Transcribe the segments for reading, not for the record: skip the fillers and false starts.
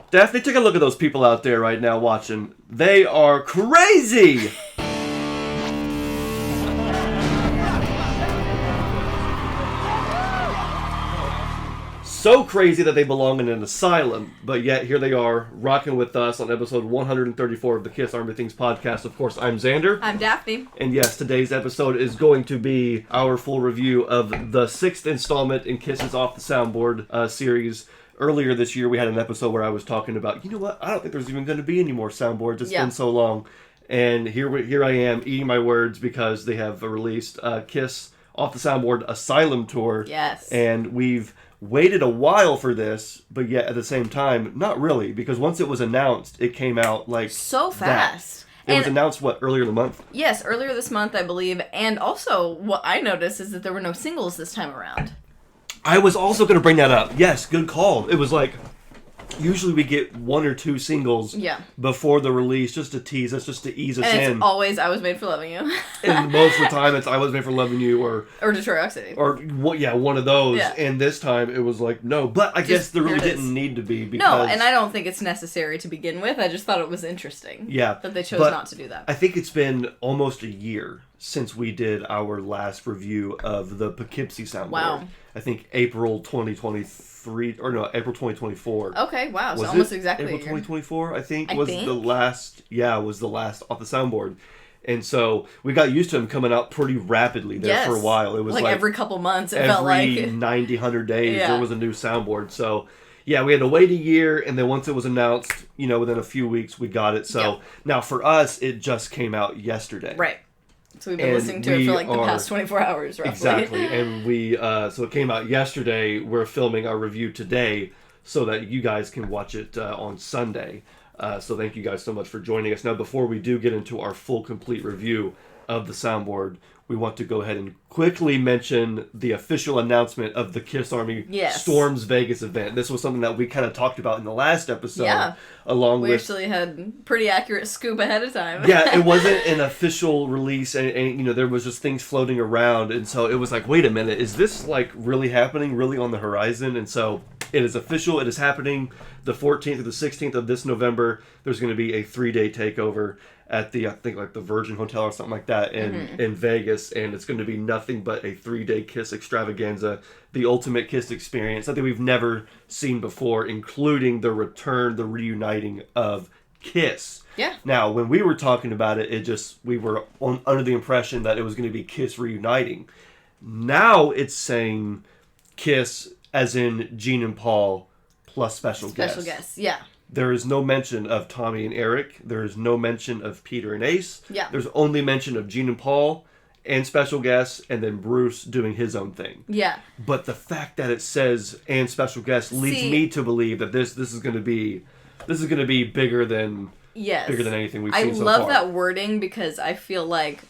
Daphne, take a look at those people out there right now watching. They are crazy! So crazy that they belong in an asylum, but yet here they are, rocking with us on episode 134 of the Kiss Army Things podcast. Of course, I'm Xander. I'm Daphne. And yes, today's episode is going to be our full review of the 6th installment in Kiss's Off the Soundboard series. Earlier this year, we had an episode where I was talking about, you know what, I don't think there's even going to be any more soundboards. It's been so long. And here I am, eating my words, because they have released Kiss Off the Soundboard Asylum Tour. Yes. And we've waited a while for this, but yet at the same time, not really, because once it was announced, it came out like so fast. It was announced, earlier in the month? Yes, earlier this month, I believe. And also, what I noticed is that there were no singles this time around. I was also going to bring that up. Yes, good call. It was like, usually we get 1 or 2 singles before the release, just to tease us, just to ease us in. And it's always I Was Made for Loving You. And most of the time it's I Was Made for Loving You or Detroit Rock City. Or, one of those. Yeah. And this time it was like, no. But I guess there really didn't need to be. Because... No, and I don't think it's necessary to begin with. I just thought it was interesting. Yeah. That they chose not to do that. I think it's been almost a year since we did our last review of the Poughkeepsie Soundboard. Wow. I think April 2023, or no, April 2024. Okay, wow, so almost exactly April 2024, I think, was the last off the soundboard. And so we got used to them coming out pretty rapidly there for a while. It was like every couple months, it felt like. Every 90, 100 days, there was a new soundboard. So, yeah, we had to wait a year, and then once it was announced, within a few weeks, we got it. So, now for us, it just came out yesterday. Right. So we've been listening to it for the past 24 hours, roughly. Exactly. And so it came out yesterday. We're filming our review today so that you guys can watch it on Sunday. So thank you guys so much for joining us. Now, before we do get into our full, complete review of the soundboard, we want to go ahead and quickly mention the official announcement of the Kiss Army Storms Vegas event. This was something that we kind of talked about in the last episode. Yeah. We actually had pretty accurate scoop ahead of time. Yeah, it wasn't an official release, and there was just things floating around, and so it was like, wait a minute, is this really happening, really on the horizon? And so it is official, it is happening the 14th or the 16th of this November. There's going to be a 3-day takeover at the, I think, the Virgin Hotel or something like that in Vegas, and it's going to be nothing but a 3-day Kiss extravaganza, the ultimate Kiss experience, something we've never seen before, including the reuniting of Kiss. Yeah. Now, when we were talking about it, we were under the impression that it was going to be Kiss reuniting. Now it's saying Kiss, as in Gene and Paul, plus special guests. Special guests, yeah. There is no mention of Tommy and Eric. There is no mention of Peter and Ace. Yeah. There's only mention of Gene and Paul and special guests, and then Bruce doing his own thing. Yeah. But the fact that it says and special guests leads me to believe that this is going to be bigger than anything we've seen so far. I love that wording because I feel like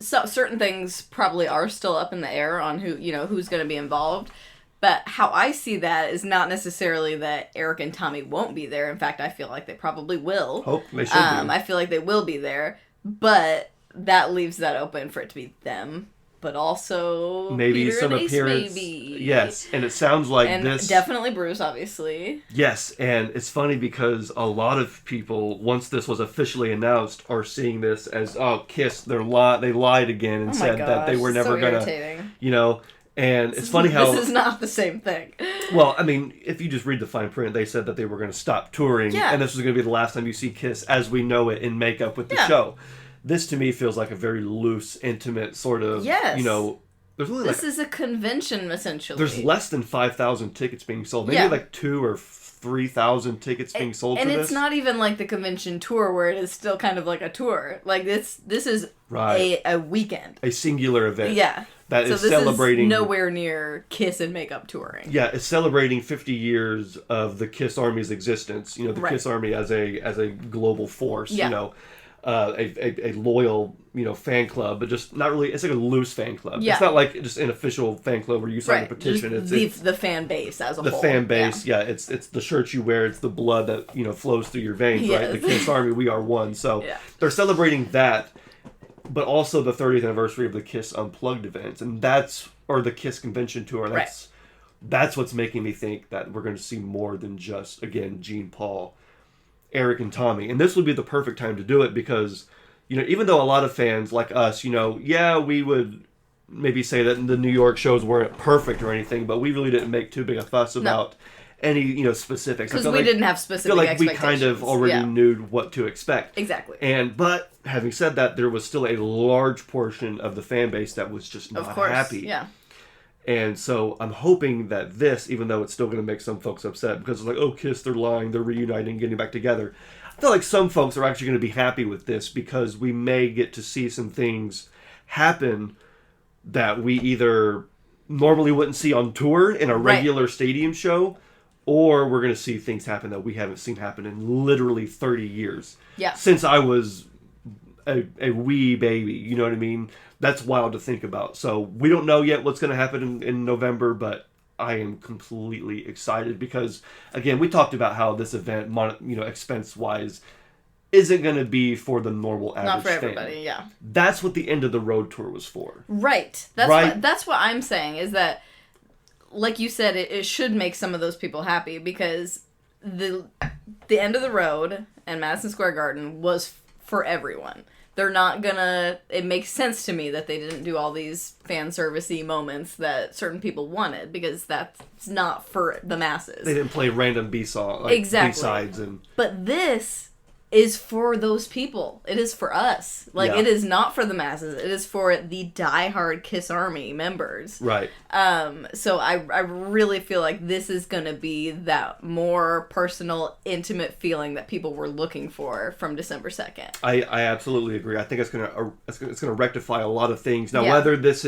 certain things probably are still up in the air on who's going to be involved. But how I see that is not necessarily that Eric and Tommy won't be there. In fact, I feel like they probably will. Hope they should be. I feel like they will be there. But that leaves that open for it to be them. But also maybe Peter some and Ace, appearance. maybe. Yes, and it sounds like this. Definitely Bruce, obviously. Yes, and it's funny because a lot of people, once this was officially announced, are seeing this as, Kiss, they lied again and said that they were never going to, And it's funny how... This is not the same thing. Well, I mean, if you just read the fine print, they said that they were going to stop touring, and this was going to be the last time you see Kiss as we know it in makeup with the show. This, to me, feels like a very loose, intimate sort of, there's really this is a convention, essentially. There's less than 5,000 tickets being sold. Maybe 2,000 or 3,000 tickets being sold for this. And it's not even like the convention tour where it is still kind of like a tour. Like, this is a weekend. A singular event. Yeah. That is celebrating... is nowhere near Kiss and makeup touring. Yeah, it's celebrating 50 years of the Kiss Army's existence. The Kiss Army as a global force. A loyal fan club, but just not really. It's like a loose fan club. Yeah. It's not like just an official fan club where you sign a petition. It's the fan base as a whole. The fan base, it's the shirt you wear. It's the blood that flows through your veins. Right, the Kiss Army, we are one. So they're celebrating that. But also the 30th anniversary of the Kiss Unplugged events, and or the Kiss Convention Tour. That's that's what's making me think that we're going to see more than just, again, Gene, Paul, Eric, and Tommy. And this would be the perfect time to do it because, even though a lot of fans like us, we would maybe say that the New York shows weren't perfect or anything, but we really didn't make too big a fuss about any, specifics. Because we didn't have specific expectations. I feel like we kind of already Yeah. knew what to expect. Exactly. But having said that, there was still a large portion of the fan base that was just not happy. Yeah. And so I'm hoping that this, even though it's still going to make some folks upset because it's like, oh, Kiss, they're lying, they're reuniting, getting back together. I feel like some folks are actually going to be happy with this because we may get to see some things happen that we either normally wouldn't see on tour in a regular stadium show, or we're going to see things happen that we haven't seen happen in literally 30 years. Yeah. Since I was a wee baby, you know what I mean? That's wild to think about. So we don't know yet what's going to happen in November, but I am completely excited because, again, we talked about how this event, expense-wise, isn't going to be for the normal average fan. Not for everybody, yeah. That's what the end of the road tour was for. Right. That's what I'm saying, is that, like you said, it should make some of those people happy because the end of the road and Madison Square Garden was for everyone. They're not gonna... It makes sense to me that they didn't do all these fan service-y moments that certain people wanted, because that's not for the masses. They didn't play random B-sides and... But this is for those people. It is for us. It is not for the masses. It is for the diehard Kiss Army members. Right. So I really feel like this is going to be that more personal, intimate feeling that people were looking for from December 2nd. I absolutely agree. I think it's gonna rectify a lot of things. Now, whether this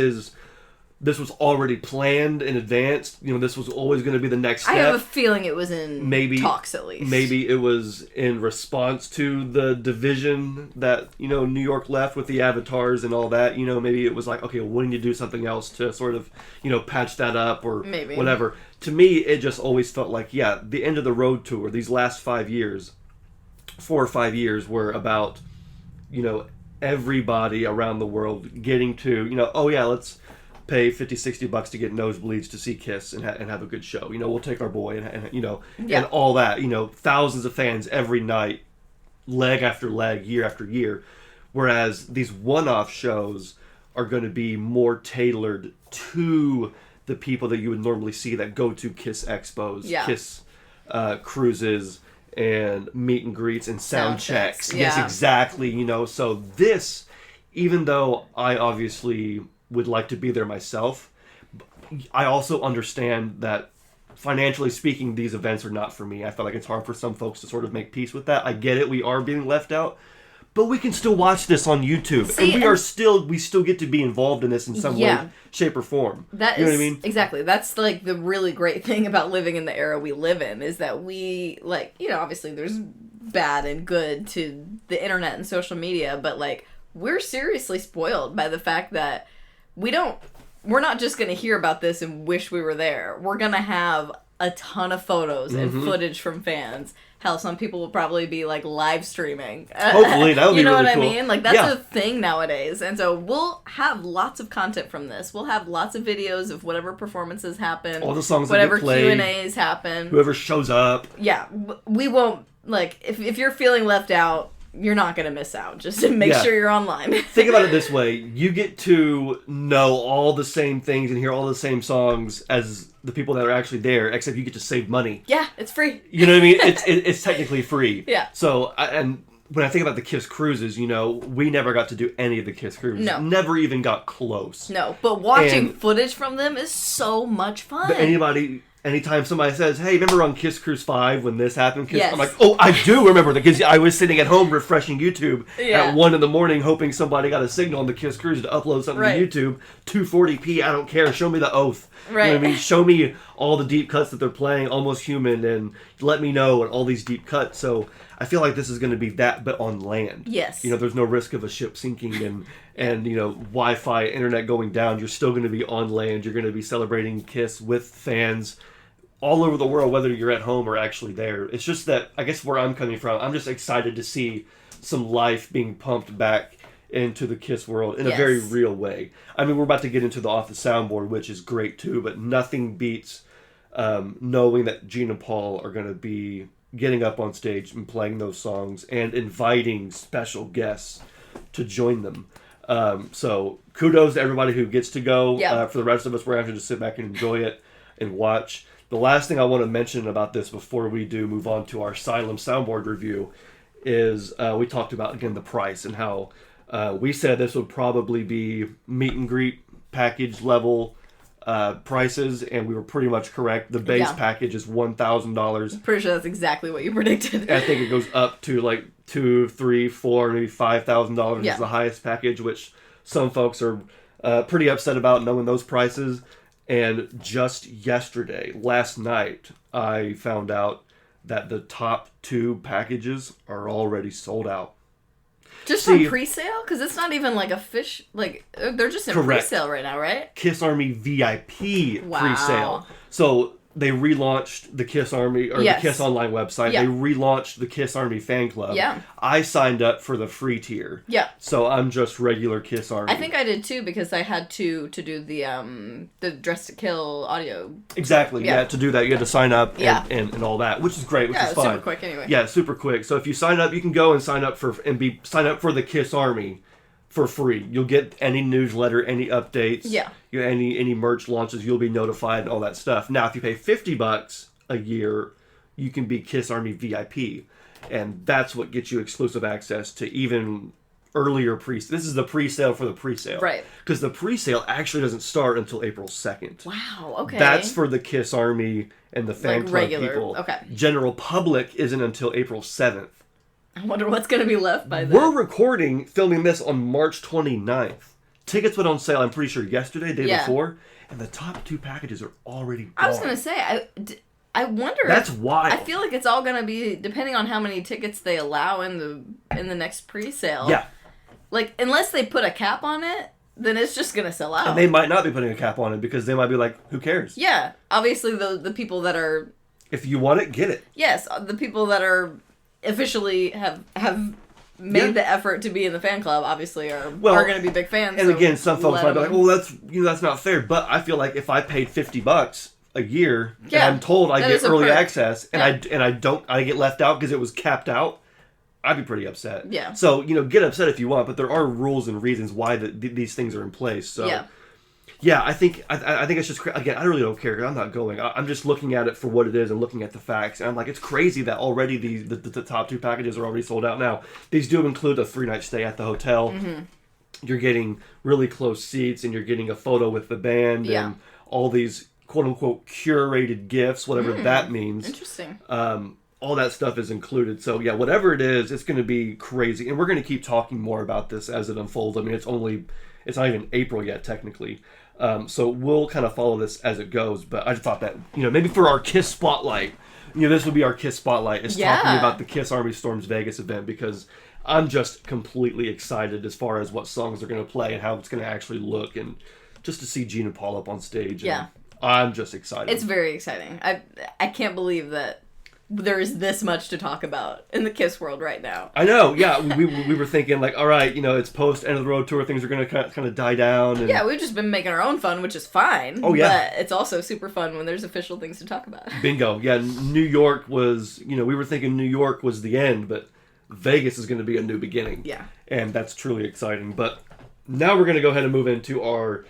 was already planned in advance, this was always going to be the next step. I have a feeling it was in talks, at least. Maybe it was in response to the division that, New York left with the avatars and all that. Maybe it was like, okay, we need to do something else to sort of, patch that up or maybe. Whatever. To me, it just always felt like, the end of the road tour, these last 4 or 5 years were about, everybody around the world getting to, let's pay $50-$60 to get nosebleeds to see Kiss and have a good show. We'll take our boy and all that. Thousands of fans every night, leg after leg, year after year. Whereas these one-off shows are going to be more tailored to the people that you would normally see that go to Kiss expos, Kiss cruises, and meet and greets and sound checks. Yeah. Yes, exactly. So this, even though I obviously would like to be there myself, I also understand that financially speaking, these events are not for me. I feel like it's hard for some folks to sort of make peace with that. I get it, we are being left out, but we can still watch this on YouTube. See, and we still get to be involved in this in some way, shape, or form. You know what I mean? Exactly. That's like the really great thing about living in the era we live in, is that we, obviously there's bad and good to the internet and social media, but we're seriously spoiled by the fact that we're not just going to hear about this and wish we were there. We're going to have a ton of photos and footage from fans. Hell, some people will probably be live streaming. Hopefully, that would be really cool. You know what I mean? That's a thing nowadays. And so we'll have lots of content from this. We'll have lots of videos of whatever performances happen. All the songs whatever that get played. Q&As happen. Whoever shows up. Yeah. We won't, if you're feeling left out, you're not going to miss out. Just to make sure you're online. Think about it this way. You get to know all the same things and hear all the same songs as the people that are actually there, except you get to save money. Yeah, it's free. You know what I mean? It's technically free. Yeah. So, and when I think about the Kiss cruises, we never got to do any of the Kiss cruises. No. Never even got close. No, but watching footage from them is so much fun. But anytime somebody says, hey, remember on Kiss Cruise 5 when this happened? Yes. I'm like, oh, I do remember that, because I was sitting at home refreshing YouTube at 1 a.m, hoping somebody got a signal on the Kiss Cruise to upload something to YouTube. 240p, I don't care. Show me the oath. Right. You know what I mean? Show me all the deep cuts that they're playing, Almost Human, and let me know, and all these deep cuts. So I feel like this is going to be that, but on land. Yes. There's no risk of a ship sinking and Wi-Fi, internet going down. You're still going to be on land. You're going to be celebrating Kiss with fans all over the world, whether you're at home or actually there. It's just that, I guess where I'm coming from, I'm just excited to see some life being pumped back into the Kiss world in a very real way. I mean, we're about to get into the Off the Soundboard, which is great too, but nothing beats knowing that Gene and Paul are going to be getting up on stage and playing those songs and inviting special guests to join them. So kudos to everybody who gets to go. For the rest of us, we're going to have to just sit back and enjoy it and watch. The last thing I want to mention about this before we do move on to our Asylum Soundboard review is we talked about, again, the price and how we said this would probably be meet and greet package level prices, and we were pretty much correct. The base package is $1,000. Pretty sure that's exactly what you predicted. I think it goes up to like $2,000, $3,000, $4,000, maybe $5,000 is the highest package, which some folks are pretty upset about knowing those prices. And just yesterday, last night, I found out that the top 2 packages are already sold out. Just from pre-sale? Because it's not even like a fish... Like, they're just in pre-sale right now, right? Kiss Army VIP pre-sale. So they relaunched the Kiss Army, or the Kiss Online website. They relaunched the Kiss Army fan club. Yeah. I signed up for the free tier. Yeah. So I'm just regular Kiss Army. I think I did too, because I had to do the Dress to Kill audio. Exactly. Yeah. To do that, you had to sign up and all that, which is great, which is fun. Super quick anyway. Yeah, super quick. So if you sign up, you can go and sign up for the Kiss Army for free. You'll get any newsletter, any updates, any merch launches. You'll be notified and all that stuff. Now, if you pay $50 a year, you can be Kiss Army VIP, and that's what gets you exclusive access to even earlier This is the pre-sale for the pre-sale, right? Because the pre-sale actually doesn't start until April 2nd. Wow. Okay. That's for the Kiss Army and the fan club regular people. Okay. General public isn't until April 7th. I wonder what's going to be left by then. We're filming this on March 29th. Tickets went on sale, I'm pretty sure, yesterday, day before, and the top 2 packages are already gone. I was going to say, I wonder. That's wild. I feel like it's all going to be depending on how many tickets they allow in the next pre-sale. Yeah. Like, unless they put a cap on it, then it's just going to sell out. And they might not be putting a cap on it, because they might be like, who cares? Yeah. Obviously, the people that are... If you want it, get it. Yes, the people that are... officially have made the effort to be in the fan club, obviously are going to be big fans. And again, some folks might be like, "Well, that's not fair." But I feel like if I paid $50 a year, and I'm told I get early access, and I get left out because it was capped out, I'd be pretty upset. Yeah. So get upset if you want, but there are rules and reasons why these things are in place. So. Yeah, I think it's just, again, I really don't care. I'm not going. I'm just looking at it for what it is and looking at the facts. And I'm like, it's crazy that already the top 2 packages are already sold out now. These do include a 3-night stay at the hotel. Mm-hmm. You're getting really close seats, and you're getting a photo with the band and all these quote-unquote curated gifts, whatever that means. Interesting. All that stuff is included. So, yeah, whatever it is, it's going to be crazy. And we're going to keep talking more about this as it unfolds. I mean, it's not even April yet, technically. So we'll kind of follow this as it goes, but I just thought that, maybe for our Kiss Spotlight, this would be our Kiss Spotlight, is talking about the Kiss Army Storms Vegas event, because I'm just completely excited as far as what songs they're going to play and how it's going to actually look, and just to see Gene and Paul up on stage. Yeah. I'm just excited. It's very exciting. I can't believe that there is this much to talk about in the Kiss world right now. I know, yeah. We were thinking, like, all right, it's post end of the road tour, things are going to kind of die down. And... Yeah, we've just been making our own fun, which is fine. Oh, yeah. But it's also super fun when there's official things to talk about. Bingo. Yeah, New York was, we were thinking New York was the end, but Vegas is going to be a new beginning. Yeah. And that's truly exciting. But now we're going to go ahead and move into our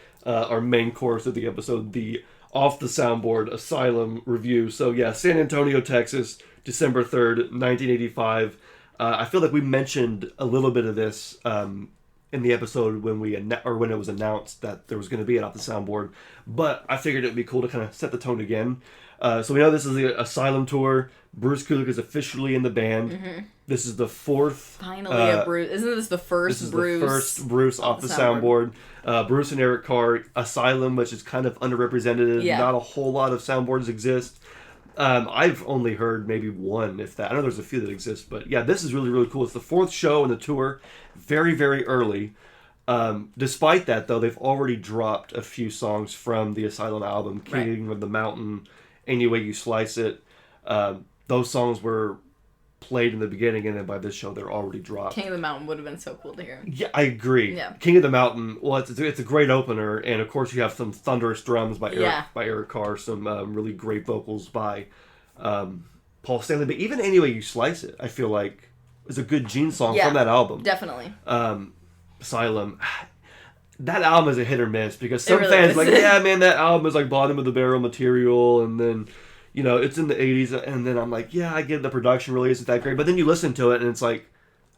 main course of the episode, the Off the Soundboard Asylum review. So yeah, San Antonio, Texas, December 3rd, 1985. I feel like we mentioned a little bit of this in the episode when when it was announced that there was going to be an Off the Soundboard, but I figured it would be cool to kind of set the tone again. So we know this is the Asylum tour. Bruce Kulick is officially in the band. Mm-hmm. This is the 4th. Finally, a Bruce. Isn't this the first Bruce? The first Bruce off the soundboard. Bruce and Eric Carr, Asylum, which is kind of underrepresented. Yeah. Not a whole lot of soundboards exist. I've only heard maybe one, if that. I know there's a few that exist, but yeah, this is really, really cool. It's the 4th show in the tour, very, very early. Despite that, though, they've already dropped a few songs from the Asylum album, King of the Mountain, Any Way You Slice It. Those songs were played in the beginning, and then by this show they're already dropped. King of the Mountain would have been so cool to hear. Yeah, I agree. Yeah. King of the Mountain, well, it's a great opener, and of course you have some thunderous drums by Eric Carr, some really great vocals by Paul Stanley, but even Any Way You Slice It, I feel like is a good Gene song from that album. Definitely. Asylum. That album is a hit or miss, because some really fans is. like, yeah, man, that album is like bottom of the barrel material, and then, you know, it's in the 80s, and then I'm like, yeah, I get the production really isn't that great, but then you listen to it, and it's like,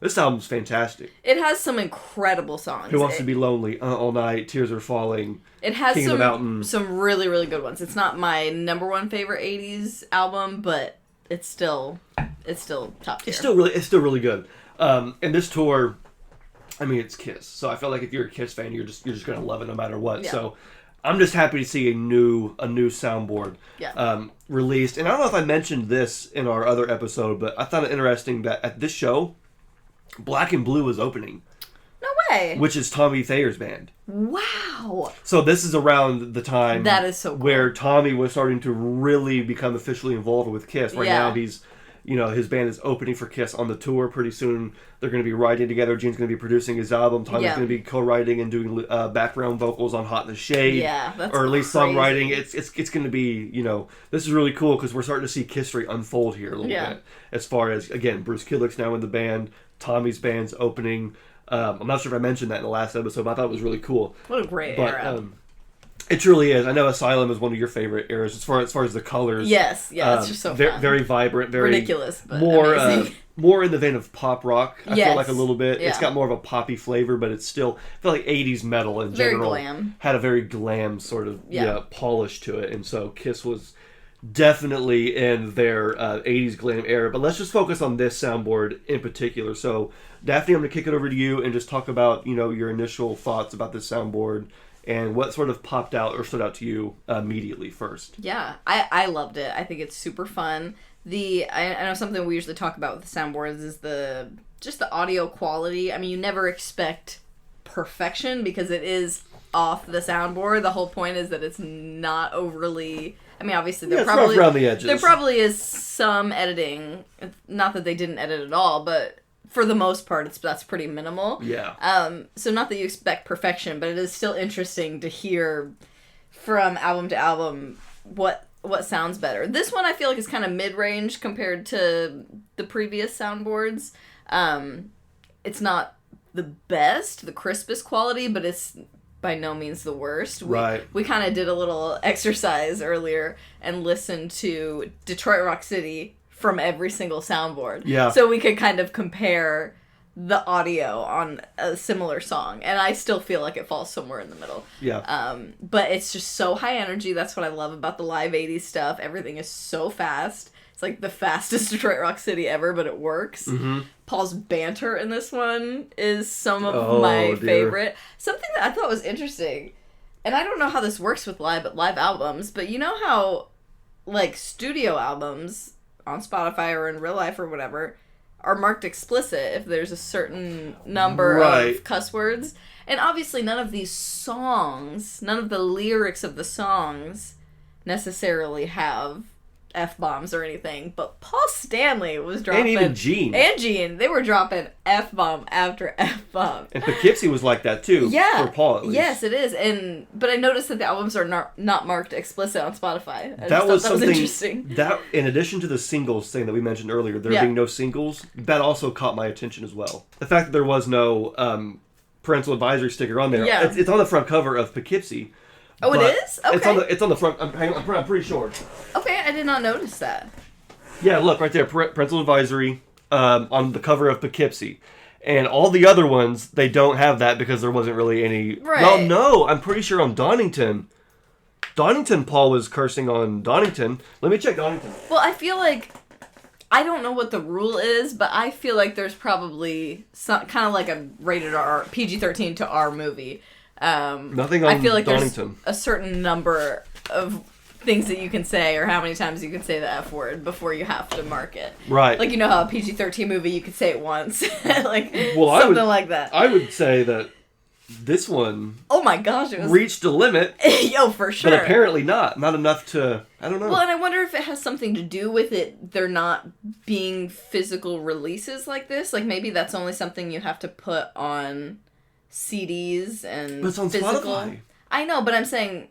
this album's fantastic. It has some incredible songs. Who Wants to Be Lonely, All Night, Tears Are Falling, It has King of the Mountain. some really, really good ones. It's not my number one favorite 80s album, but it's still top tier. It's still really good. And this tour, I mean, it's Kiss, so I feel like if you're a Kiss fan, you're just gonna love it no matter what. Yeah. So I'm just happy to see a new soundboard released. And I don't know if I mentioned this in our other episode, but I thought it interesting that at this show, Black and Blue was opening. No way. Which is Tommy Thayer's band. Wow. So this is around the time that is so cool. where Tommy was starting to really become officially involved with Kiss. Right now he's, you know, his band is opening for Kiss on the tour pretty soon. They're going to be writing together. Gene's going to be producing his album. Tommy's going to be co-writing and doing background vocals on Hot in the Shade. Yeah, that's or at least crazy. songwriting. It's going to be, you know, this is really cool because we're starting to see Kiss history unfold here a little bit. As far as, again, Bruce Kulick's now in the band. Tommy's band's opening. I'm not sure if I mentioned that in the last episode, but I thought it was really cool. What a great era. It truly is. I know Asylum is one of your favorite eras as far as the colors. Yes, it's just so fun. Very vibrant, very ridiculous, but more amazing. More in the vein of pop rock. I feel like a little bit. Yeah. It's got more of a poppy flavor, but it's still, I feel like 80s metal in general very glam. had a very glam sort of polish to it, and so Kiss was definitely in their 80s glam era. But let's just focus on this soundboard in particular. So Daphne, I'm going to kick it over to you and just talk about, you know, your initial thoughts about this soundboard and what sort of popped out or stood out to you immediately first. Yeah, I loved it. I think it's super fun. I know something we usually talk about with the soundboards is the audio quality. I mean, you never expect perfection because it is off the soundboard. The whole point is that it's not overly... I mean, obviously, there probably around the edges. There probably is some editing. Not that they didn't edit at all, but for the most part, that's pretty minimal. Yeah. So not that you expect perfection, but it is still interesting to hear from album to album what sounds better. This one I feel like is kind of mid-range compared to the previous soundboards. It's not the best, the crispest quality, but it's by no means the worst. We kind of did a little exercise earlier and listened to Detroit Rock City from every single soundboard. Yeah. So we could kind of compare the audio on a similar song, and I still feel like it falls somewhere in the middle. Yeah. But it's just so high energy. That's what I love about the live 80s stuff. Everything is so fast. It's like the fastest Detroit Rock City ever, but it works. Mm-hmm. Paul's banter in this one is some of my favorite. Something that I thought was interesting, and I don't know how this works with live albums, but you know how, like, studio albums on Spotify or in real life or whatever are marked explicit if there's a certain number of cuss words. And obviously none of these songs, none of the lyrics of the songs necessarily have F-bombs or anything, but Paul Stanley was dropping... And even Gene. And Gene. They were dropping F-bomb after F-bomb. And Poughkeepsie was like that too. Yeah. For Paul, at least. Yes, it is. But I noticed that the albums are not marked explicit on Spotify. That was interesting. That, in addition to the singles thing that we mentioned earlier, there being no singles, that also caught my attention as well. The fact that there was no parental advisory sticker on there. Yeah. It's on the front cover of Poughkeepsie. Oh, it is? Okay. It's on the front. I'm pretty sure. Okay, I did not notice that. Yeah, look right there, parental advisory on the cover of Poughkeepsie, and all the other ones they don't have that because there wasn't really any. Right. Well, no, I'm pretty sure on Donington, Paul was cursing on Donington. Let me check Donington. Well, I feel like I don't know what the rule is, but I feel like there's probably some kind of like a rated R, PG-13 to R movie. Nothing on I feel like Donington. There's a certain number of things that you can say or how many times you can say the F word before you have to mark it. Right. Like, you know how a PG-13 movie you could say it once. Like, well, something like that. I would say that this one Oh my gosh, it was... reached a limit. Yo, for sure. But apparently not enough to, I don't know. Well, and I wonder if it has something to do with it, there not being physical releases like this. Like, maybe that's only something you have to put on CDs and But it's on physical. Spotify. I know, but I'm saying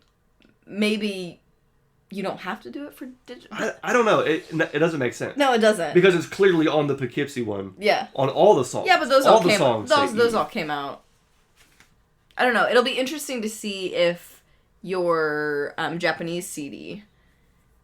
maybe you don't have to do it for digital. I don't know. It doesn't make sense. No, it doesn't. Because it's clearly on the Poughkeepsie one. Yeah. On all the songs. Yeah, but those all all the came songs those all came out. I don't know. It'll be interesting to see if your Japanese CD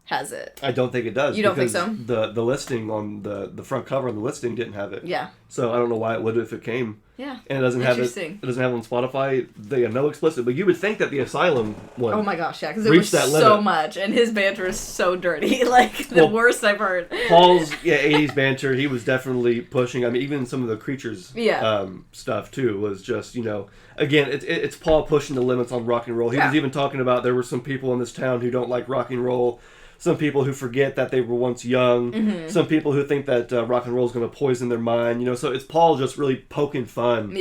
has it. I don't think it does. You don't think so? The listing on the front cover on the listing didn't have it. Yeah. So I don't know why it would if it came. Yeah. And it doesn't have it. Interesting. It doesn't have it on Spotify. They have no explicit. But you would think that the Asylum one. Oh my gosh, yeah, because it reached was that so limit. much, and his banter is so dirty, like the worst I've heard. Paul's 80s banter, he was definitely pushing. I mean, even some of the Creatures stuff too was just, again, it's Paul pushing the limits on rock and roll. He was even talking about there were some people in this town who don't like rock and roll. Some people who forget that they were once young. Mm-hmm. Some people who think that rock and roll is going to poison their mind. So it's Paul just really poking fun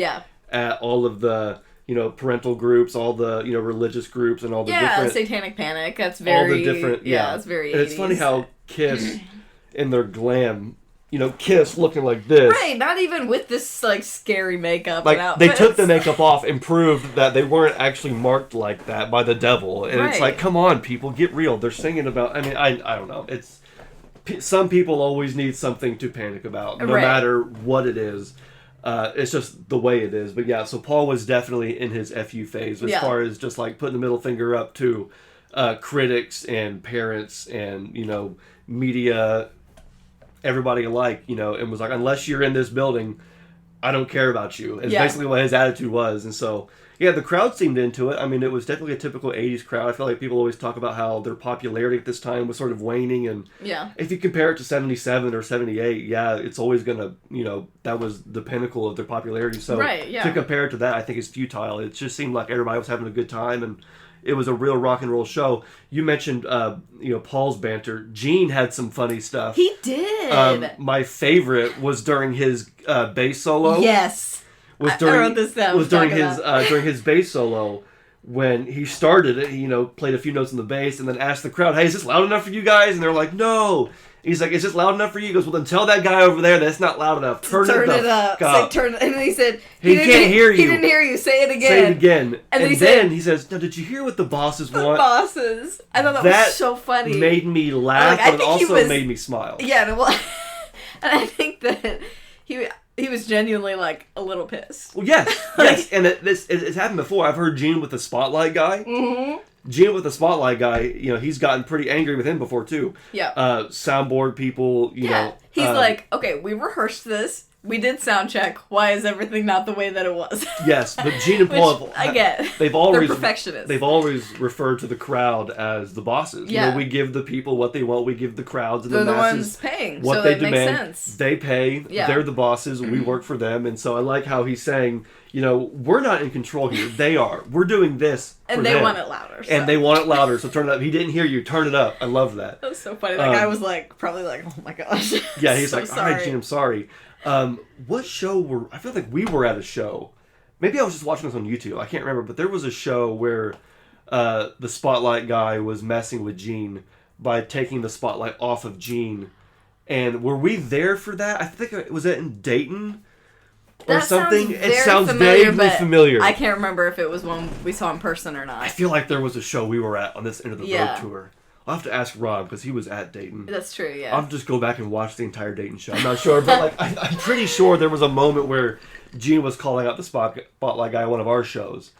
at all of the parental groups, all the religious groups, and all the different Satanic Panic. That's very all the different it's very. And 80s. It's funny how Kiss in their glam. Kiss looking like this. Right, not even with this, like, scary makeup like, and outfits. They took the makeup off and proved that they weren't actually marked like that by the devil. And it's like, come on, people, get real. They're singing about... I mean, I don't know. It's... Some people always need something to panic about, no matter what it is. It's just the way it is. But yeah, so Paul was definitely in his FU phase as far as just, like, putting the middle finger up to critics and parents and, media... everybody alike, and was like, unless you're in this building, I don't care about you. It's basically what his attitude was. And so, the crowd seemed into it. I mean, it was definitely a typical 80s crowd. I feel like people always talk about how their popularity at this time was sort of waning. And if you compare it to 77 or 78, it's always going to, that was the pinnacle of their popularity. So to compare it to that, I think is futile. It just seemed like everybody was having a good time. And it was a real rock and roll show. You mentioned, Paul's banter. Gene had some funny stuff. He did. My favorite was during his bass solo. Yes, I wrote this down. Was during his bass solo when he started it. He played a few notes on the bass and then asked the crowd, "Hey, is this loud enough for you guys?" And they're like, "No." He's like, "Is this loud enough for you?" He goes, "Well, then tell that guy over there that it's not loud enough. Turn it up." And then he said, he can't hear you. He didn't hear you. Say it again. Say it again. And then he says, "Now, did you hear what the bosses want?" The bosses. I thought that was so funny. Made me laugh, but it also made me smile. Yeah, well, and I think that he was genuinely, like, a little pissed. Well, yes, and it's happened before. I've heard Gene with the Spotlight guy. Mm-hmm. Gene with the Spotlight guy, he's gotten pretty angry with him before, too. Yeah. Soundboard people, you know. He's like, okay, we rehearsed this. We did sound check. Why is everything not the way that it was? Yes, but Gene and Paul, I get. They're perfectionists. They've always referred to the crowd as the bosses. Yeah. We give the people what they want. We give the crowds and they're the masses ones paying, what so they it demand. makes sense. They pay. Yeah. They're the bosses. We work for them. And so I like how he's saying, we're not in control here. They are. We're doing this and for they them. want it louder. So. And they want it louder, so turn it up. He didn't hear you. Turn it up. I love that. That was so funny. That guy was probably like, oh my gosh. Yeah, he's so like, all right, Gene, I'm sorry. What show I feel like we were at a show. Maybe I was just watching this on YouTube. I can't remember, but there was a show where the Spotlight guy was messing with Gene by taking the spotlight off of Gene. And were we there for that? I think it was in Dayton or something. It sounds vaguely familiar. I can't remember if it was one we saw in person or not. I feel like there was a show we were at on this end of the road tour. I'll have to ask Rob because he was at Dayton. That's true, yeah. I'll just go back and watch the entire Dayton show. I'm not sure, but I'm pretty sure there was a moment where Gene was calling out the Spotlight guy at one of our shows.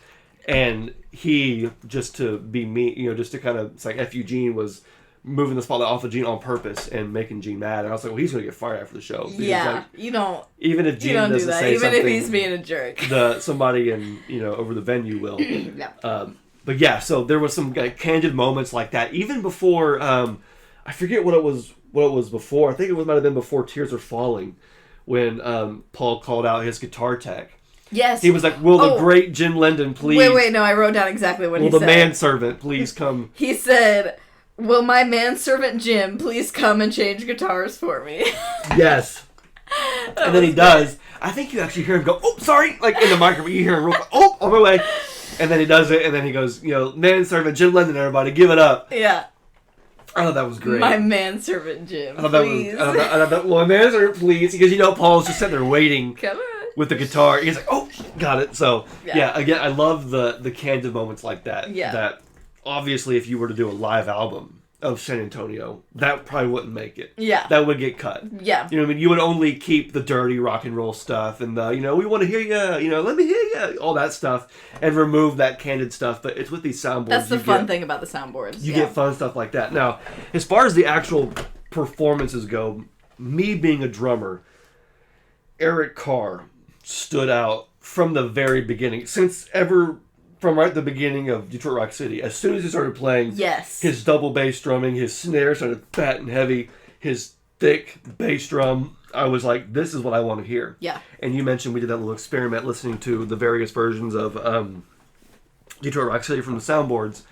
And he, just to be mean, just to kind of, it's like F you Gene, was moving the spotlight off of Gene on purpose and making Gene mad. And I was like, well, he's going to get fired after the show. Yeah, you don't. Even if Gene doesn't say even something. Even if he's being a jerk. Somebody over the venue will. Yeah. But yeah, so there was some candid moments like that. Even before, I forget what it was before. I think it might have been before Tears Are Falling, when Paul called out his guitar tech. Yes. He was like, will the great Jim Linden please... Wait, no, I wrote down exactly what he said. Will the manservant please come... He said, will my manservant Jim please come and change guitars for me? Yes. And then he does. I think you actually hear him go, oh, sorry, like in the microphone. You hear him real quick, oh, on my way. And then he does it, and then he goes, manservant Jim Lennon, everybody, give it up. Yeah. I thought that was great. My manservant Jim, please. I thought that one manservant, please. Because, Paul's just sitting there waiting with the guitar. He's like, oh, got it. So, again, I love the candid moments like that. Yeah. That, obviously, if you were to do a live album of San Antonio, that probably wouldn't make it. Yeah. That would get cut. Yeah. You know what I mean? You would only keep the dirty rock and roll stuff and the, we want to hear you, let me hear you, all that stuff, and remove that candid stuff. But it's with these soundboards. That's the fun thing about the soundboards. You get fun stuff like that. Now, as far as the actual performances go, me being a drummer, Eric Carr stood out from the very beginning. From right at the beginning of Detroit Rock City, as soon as he started playing, his double bass drumming, his snare started fat and heavy, his thick bass drum, I was like, this is what I want to hear. Yeah. And you mentioned we did that little experiment listening to the various versions of Detroit Rock City from the soundboards,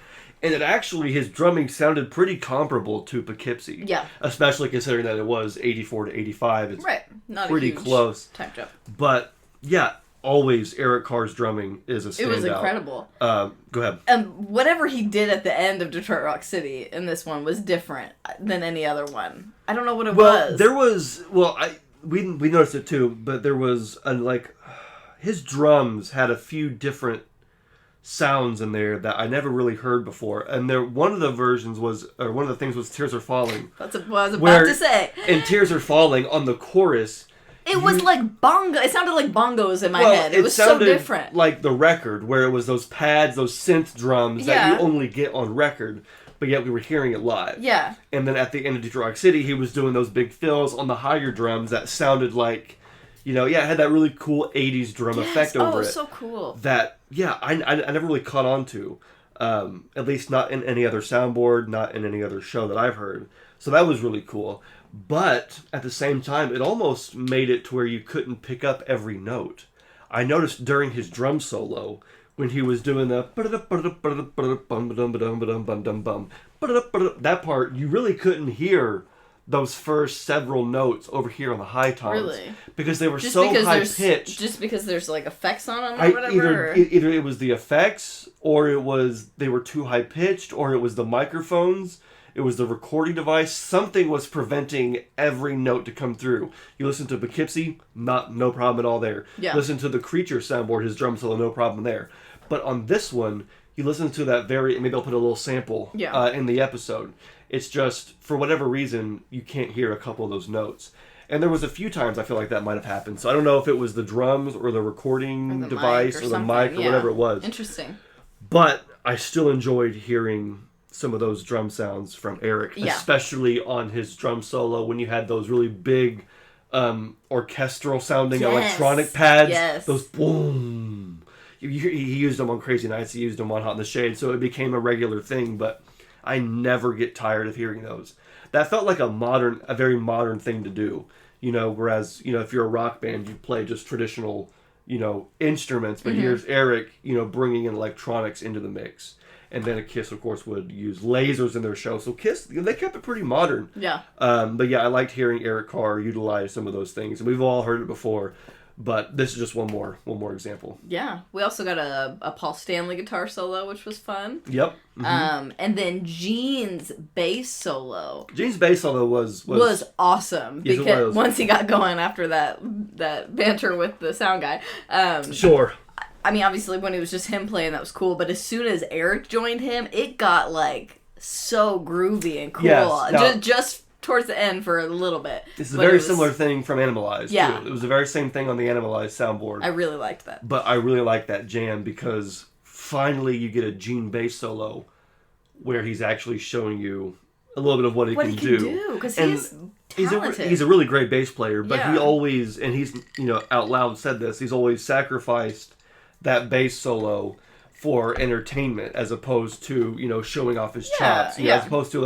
and it actually, his drumming sounded pretty comparable to Poughkeepsie. Yeah. Especially considering that it was 84 to 85. It's not pretty a huge close. Time jump. But, yeah. Always, Eric Carr's drumming is a standout. It was incredible. Go ahead. Whatever he did at the end of Detroit Rock City in this one was different than any other one. I don't know what it was. There was... we noticed it too, but there was, his drums had a few different sounds in there that I never really heard before. And one of the versions was, or one of the things was Tears Are Falling. That's what I was about to say. And Tears Are Falling, on the chorus... It was like bongo. It sounded like bongos in my head. It was so different. Like the record, where it was those pads, those synth drums that you only get on record, but yet we were hearing it live. Yeah. And then at the end of Detroit Rock City, he was doing those big fills on the higher drums that sounded like, it had that really cool 80s drum effect over it. Oh, it was so cool. That, I never really caught on to. At least not in any other soundboard, not in any other show that I've heard. So that was really cool. But at the same time, it almost made it to where you couldn't pick up every note. I noticed during his drum solo, when he was doing the that part, you really couldn't hear those first several notes over here on the high tones. Really? Because they were so high pitched. Just because there's like effects on them or whatever? Either it was the effects, or they were too high pitched, or it was the microphones. It was the recording device. Something was preventing every note to come through. You listen to Poughkeepsie, no problem at all there. Yeah. Listen to the Creature soundboard, his drum solo, no problem there. But on this one, you listen to that maybe I'll put a little sample in the episode. It's just, for whatever reason, you can't hear a couple of those notes. And there was a few times I feel like that might have happened. So I don't know if it was the drums or the recording device or the mic or whatever it was. Interesting. But I still enjoyed hearing some of those drum sounds from Eric, especially on his drum solo when you had those really big orchestral sounding electronic pads. Those boom. He used them on Crazy Nights. He used them on Hot in the Shade, so it became a regular thing. But I never get tired of hearing those. That felt like a very modern thing to do. Whereas if you're a rock band, you play just traditional instruments. But here's Eric, bringing in electronics into the mix. And then Kiss, of course, would use lasers in their show. So Kiss, they kept it pretty modern. Yeah. But yeah, I liked hearing Eric Carr utilize some of those things. And we've all heard it before. But this is just one more example. Yeah. We also got a Paul Stanley guitar solo, which was fun. Yep. Mm-hmm. And then Gene's bass solo. Gene's bass solo was awesome. Yes, because once he got going after that banter with the sound guy. Sure. I mean, obviously, when it was just him playing, that was cool. But as soon as Eric joined him, it got, so groovy and cool. Yes, just towards the end for a little bit. It's a very similar thing from Animalize, too. It was the very same thing on the Animalize soundboard. I really liked that. But I really liked that jam because finally you get a Gene bass solo where he's actually showing you a little bit of what he can do. Because he's talented. He's a really great bass player, but he always, and he's, out loud said this, he's always sacrificed that bass solo for entertainment as opposed to, showing off his chops. As opposed to,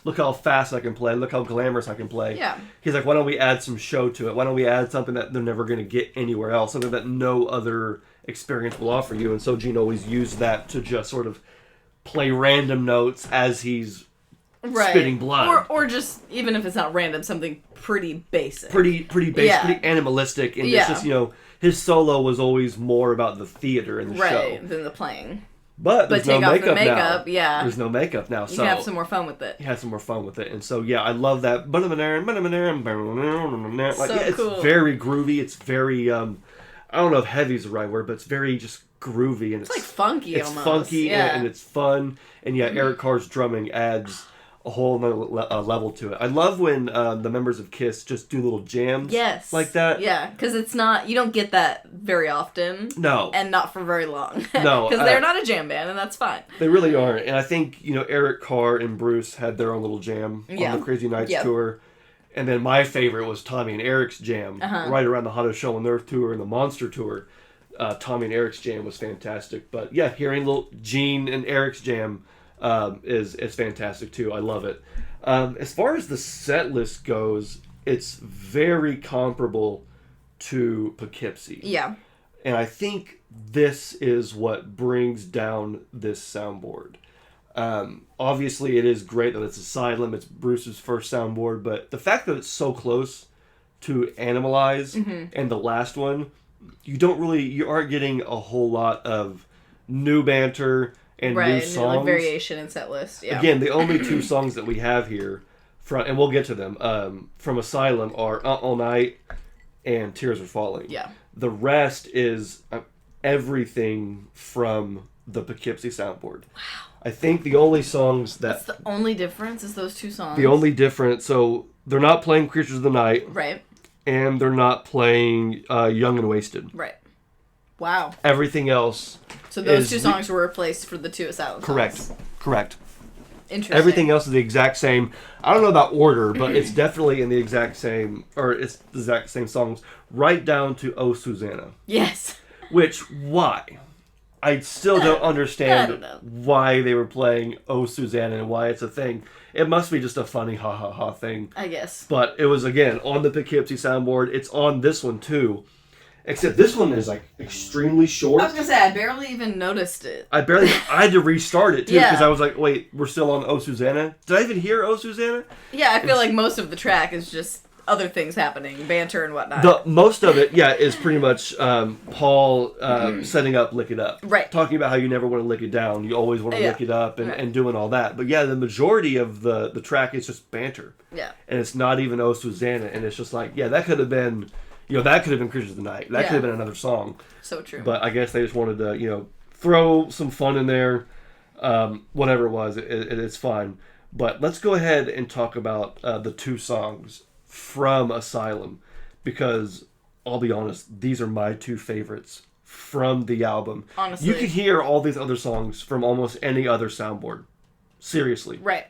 look how fast I can play, look how glamorous I can play. Yeah. He's like, why don't we add some show to it? Why don't we add something that they're never going to get anywhere else, something that no other experience will offer you? And so Gene always used that to just sort of play random notes as he's spitting blood. Or just, even if it's not random, something pretty basic. Pretty basic, pretty animalistic. And it's just, his solo was always more about the theater and the show. Right, than the playing. But there's no makeup now. Yeah. There's no makeup now. You can have some more fun with it. He had some more fun with it. And so, I love that. It's cool. very groovy. It's very, I don't know if heavy is the right word, but it's very just groovy. And it's like funky it's almost. Funky and it's fun. And Eric Carr's drumming adds a whole nother level to it. I love when the members of KISS just do little jams like that. Yeah, because it's not, you don't get that very often. No. And not for very long. No. Because they're not a jam band, and that's fine. They really aren't. And I think, Eric Carr and Bruce had their own little jam on the Crazy Nights tour. And then my favorite was Tommy and Eric's jam right around the Hottest Show on Earth tour and the Monster tour. Tommy and Eric's jam was fantastic. But hearing little Gene and Eric's jam is fantastic too. I love it. As far as the set list goes, it's very comparable to Poughkeepsie. Yeah. And I think this is what brings down this soundboard. Obviously, it is great that it's Asylum. It's Bruce's first soundboard. But the fact that it's so close to Animalize and the last one, you aren't getting a whole lot of new banter and new songs. Like variation in set list. Yeah. Again, the only two songs that we have here, and we'll get to them, from Asylum are All Night and Tears Are Falling. Yeah. The rest is everything from the Poughkeepsie soundboard. Wow. I think the only songs That's the only difference is those two songs? The only difference, so they're not playing Creatures of the Night. Right. And they're not playing Young and Wasted. Right. Wow. Everything else. So those two songs were replaced for the two Asylum songs. Correct. Interesting. Everything else is the exact same. I don't know about order, but it's definitely in the exact same, or it's the exact same songs, right down to Oh Susanna. Yes. Which, why? I still don't understand why they were playing Oh Susanna and why it's a thing. It must be just a funny ha ha ha thing. I guess. But it was, again, on the Poughkeepsie soundboard. It's on this one, too. Except this one is, extremely short. I was going to say, I barely even noticed it. I had to restart it, too, because I was like, wait, we're still on Oh Susanna? Did I even hear Oh Susanna? Yeah, I feel like most of the track is just other things happening, banter and whatnot. Most of it, is pretty much Paul setting up Lick It Up. Right. Talking about how you never want to lick it down. You always want to lick it up and doing all that. But the majority of the track is just banter. Yeah. And it's not even Oh Susanna. And it's just like, that could have been, that could have been Creatures of the Night. That could have been another song. So true. But I guess they just wanted to, throw some fun in there. Whatever it was, it's fine. But let's go ahead and talk about the two songs from Asylum, because I'll be honest, these are my two favorites from the album. Honestly, you could hear all these other songs from almost any other soundboard. Seriously, right?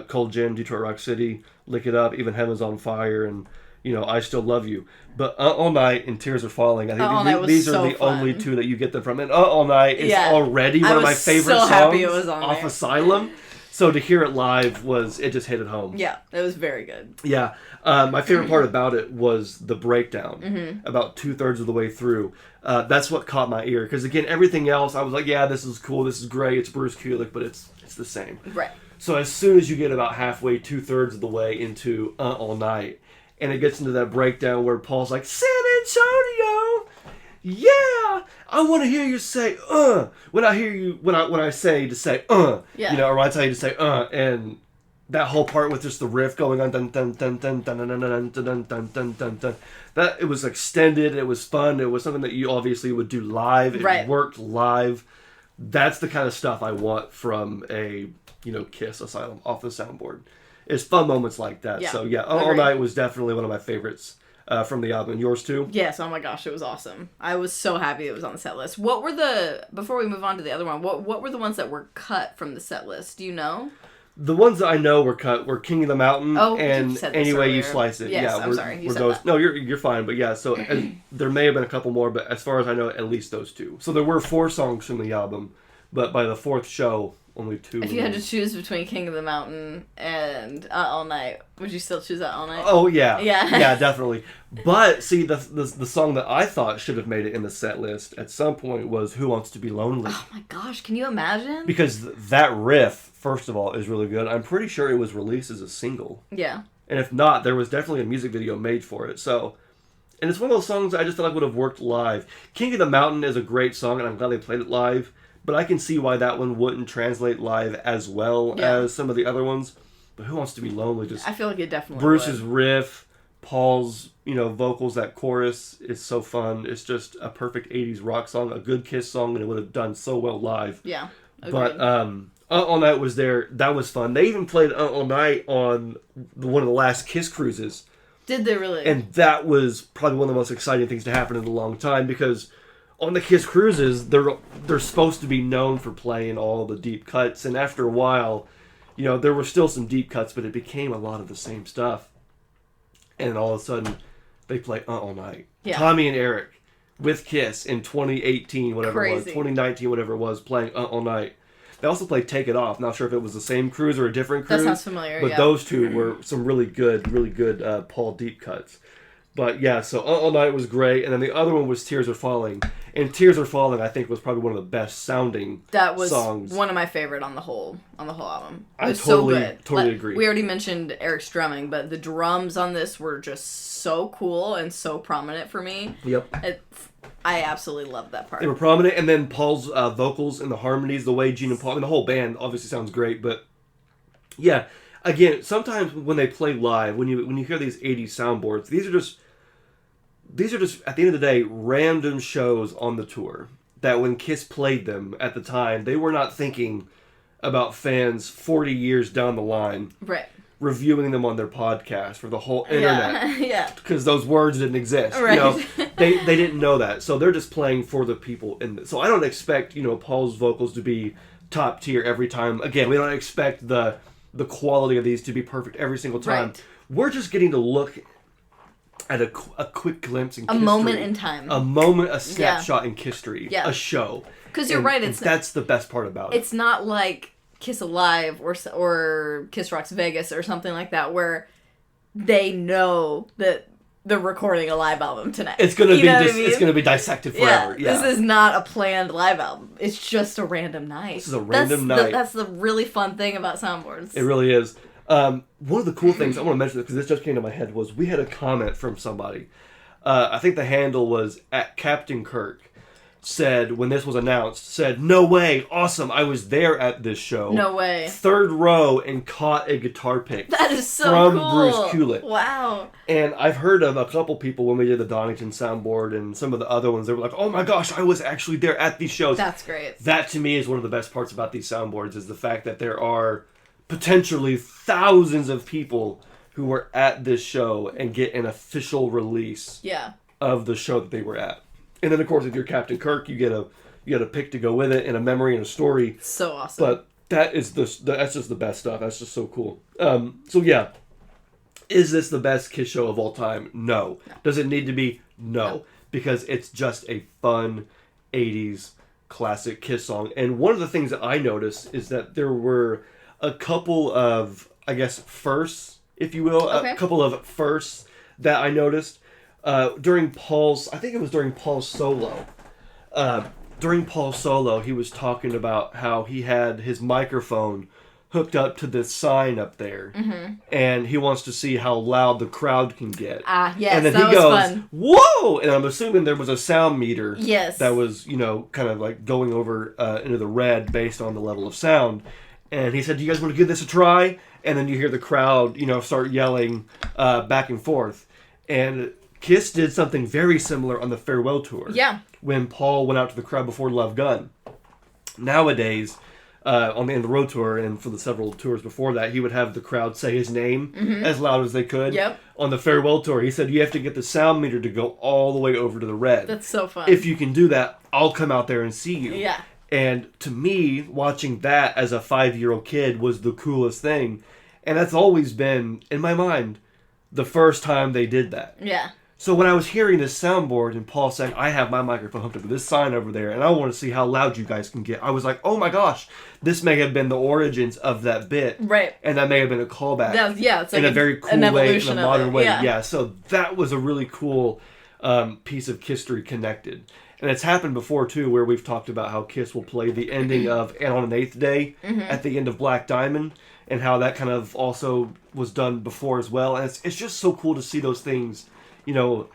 Cold Gin, Detroit Rock City, Lick It Up, even Heaven's on Fire, and I Still Love You. But All Night and Tears Are Falling, I think these are the only two that you get them from. And All Night is already one of my favorite songs off Asylum. So to hear it live it just hit it home. Yeah, it was very good. Yeah. My favorite part about it was the breakdown, about 2/3 of the way through. That's what caught my ear. Because, again, everything else, I was like, this is cool, this is great, it's Bruce Kulick, but it's the same. Right. So as soon as you get about halfway, 2/3 of the way into All Night, and it gets into that breakdown where Paul's like, San Antonio! Yeah, I want to hear you say when I say to say or when I tell you to say and that whole part with just the riff going on dun dun dun dun dun dun dun dun dun dun dun dun dun, that it was extended, it was fun, it was something that you obviously would do live, it worked live. That's the kind of stuff I want from a KISS Asylum off the soundboard. It's fun moments like that. So All Night was definitely one of my favorites from the album. Yours too? Yes, oh my gosh, it was awesome. I was so happy it was on the set list. What were before we move on to the other one, what were the ones that were cut from the set list? Do you know? The ones that I know were cut were King of the Mountain and Any Way You Slice It. Yes, I'm sorry, you said that. No, you're fine, but so there may have been a couple more, but as far as I know, at least those two. So there were 4 songs from the album, but by the 4th show, only two. If you had to choose between King of the Mountain and All Night, would you still choose that All Night? Oh, yeah. Yeah. Yeah, definitely. But, see, the song that I thought should have made it in the set list at some point was Who Wants to Be Lonely? Oh my gosh, can you imagine? Because that riff, first of all, is really good. I'm pretty sure it was released as a single. Yeah. And if not, there was definitely a music video made for it. So, and it's one of those songs I just feel like would have worked live. King of the Mountain is a great song, and I'm glad they played it live. But I can see why that one wouldn't translate live as well as some of the other ones. But Who Wants to Be Lonely? Just I feel like it definitely Bruce's would. riff, Paul's vocals, that chorus is so fun. It's just a perfect 80s rock song, a good Kiss song, and it would have done so well live. Yeah. Agreed. But All Night was there. That was fun. They even played All Night on one of the last Kiss cruises. Did they really? And that was probably one of the most exciting things to happen in a long time, because on the Kiss cruises, they're supposed to be known for playing all the deep cuts, and after a while, there were still some deep cuts, but it became a lot of the same stuff. And all of a sudden, they play All Night. Yeah. Tommy and Eric with Kiss in 2018, whatever it was, Crazy. 2019, whatever it was, playing All Night. They also played Take It Off. Not sure if it was the same cruise or a different cruise. That sounds familiar, But yeah. those two were some really good Paul deep cuts. But yeah, so All Night was great. And then the other one was Tears Are Falling. And Tears Are Falling, I think, was probably one of the best sounding That was songs. one of my favorite on the whole album. It I was totally- so good. totally agree. We already mentioned Eric's drumming, but the drums on this were just so cool and so prominent for me. Yep. I absolutely loved that part. They were prominent. And then Paul's vocals and the harmonies, the way Gene and Paul, and the whole band obviously sounds great. But yeah, again, sometimes when they play live, when you hear these 80s soundboards, these are just at the end of the day random shows on the tour that when Kiss played them at the time, they were not thinking about fans 40 years down the line Right. reviewing them on their podcast for the whole internet. Yeah. Because those words didn't exist. Right. They didn't know that. So they're just playing for the people. So I don't expect, Paul's vocals to be top tier every time. Again, we don't expect the quality of these to be perfect every single time. Right. We're just getting to look at a quick glimpse in A history. moment in time. A snapshot in history. Yeah. A show. Because you're And right. that's the best part about it. It's not like Kiss Alive or Kiss Rocks Vegas or something like that, where they know that they're recording a live album tonight. It's gonna You be know what I mean? it's gonna be dissected forever. Yeah. This is not a planned live album. It's just a random night. This is a random night. That's the really fun thing about soundboards. It really is. One of the cool things I want to mention, because this just came to my head, was we had a comment from somebody. I think the handle was at Captain Kirk. Said when this was announced, no way, awesome, I was there at this show. No way. Third row and caught a guitar pick. That is so from cool. Bruce Kulick. Wow. And I've heard of a couple people when we did the Donington Soundboard and some of the other ones, they were like, oh my gosh, I was actually there at these shows. That's great. That to me is one of the best parts about these soundboards, is the fact that there are potentially thousands of people who were at this show and get an official release Yeah. of the show that they were at. And then, of course, if you're Captain Kirk, you get a pick to go with it, and a memory and a story. So awesome. But that's just the best stuff. That's just so cool. So yeah, is this the best Kiss show of all time? No. Does it need to be? No. Because it's just a fun 80s classic Kiss song. And one of the things that I noticed is that there were a couple of, I guess, firsts, if you will, Okay. a couple of firsts that I noticed. During Paul's solo. During Paul's solo, he was talking about how he had his microphone hooked up to this sign up there, and he wants to see how loud the crowd can get. Yes, and then that he was goes, fun. "Whoa!" And I'm assuming there was a sound meter. Yes. That was, kind of like going over into the red based on the level of sound. And he said, "Do you guys want to give this a try?" And then you hear the crowd, start yelling back and forth. And Kiss did something very similar on the farewell tour. Yeah. When Paul went out to the crowd before Love Gun. Nowadays, on the end of the road tour and for the several tours before that, he would have the crowd say his name as loud as they could. Yep. On the farewell tour, he said you have to get the sound meter to go all the way over to the red. That's so fun. If you can do that, I'll come out there and see you. Yeah. And to me, watching that as a 5-year-old kid was the coolest thing. And that's always been, in my mind, the first time they did that. Yeah. So when I was hearing this soundboard and Paul saying, I have my microphone hooked up to this sign over there and I want to see how loud you guys can get, I was like, oh my gosh, this may have been the origins of that bit. Right. And that may have been a callback. It's like in a very cool way, in a modern way. Yeah. Yeah, so that was a really cool piece of Kisstory connected. And it's happened before, too, where we've talked about how Kiss will play the ending of And on an Eighth Day at the end of Black Diamond, and how that kind of also was done before as well. And it's just so cool to see those things,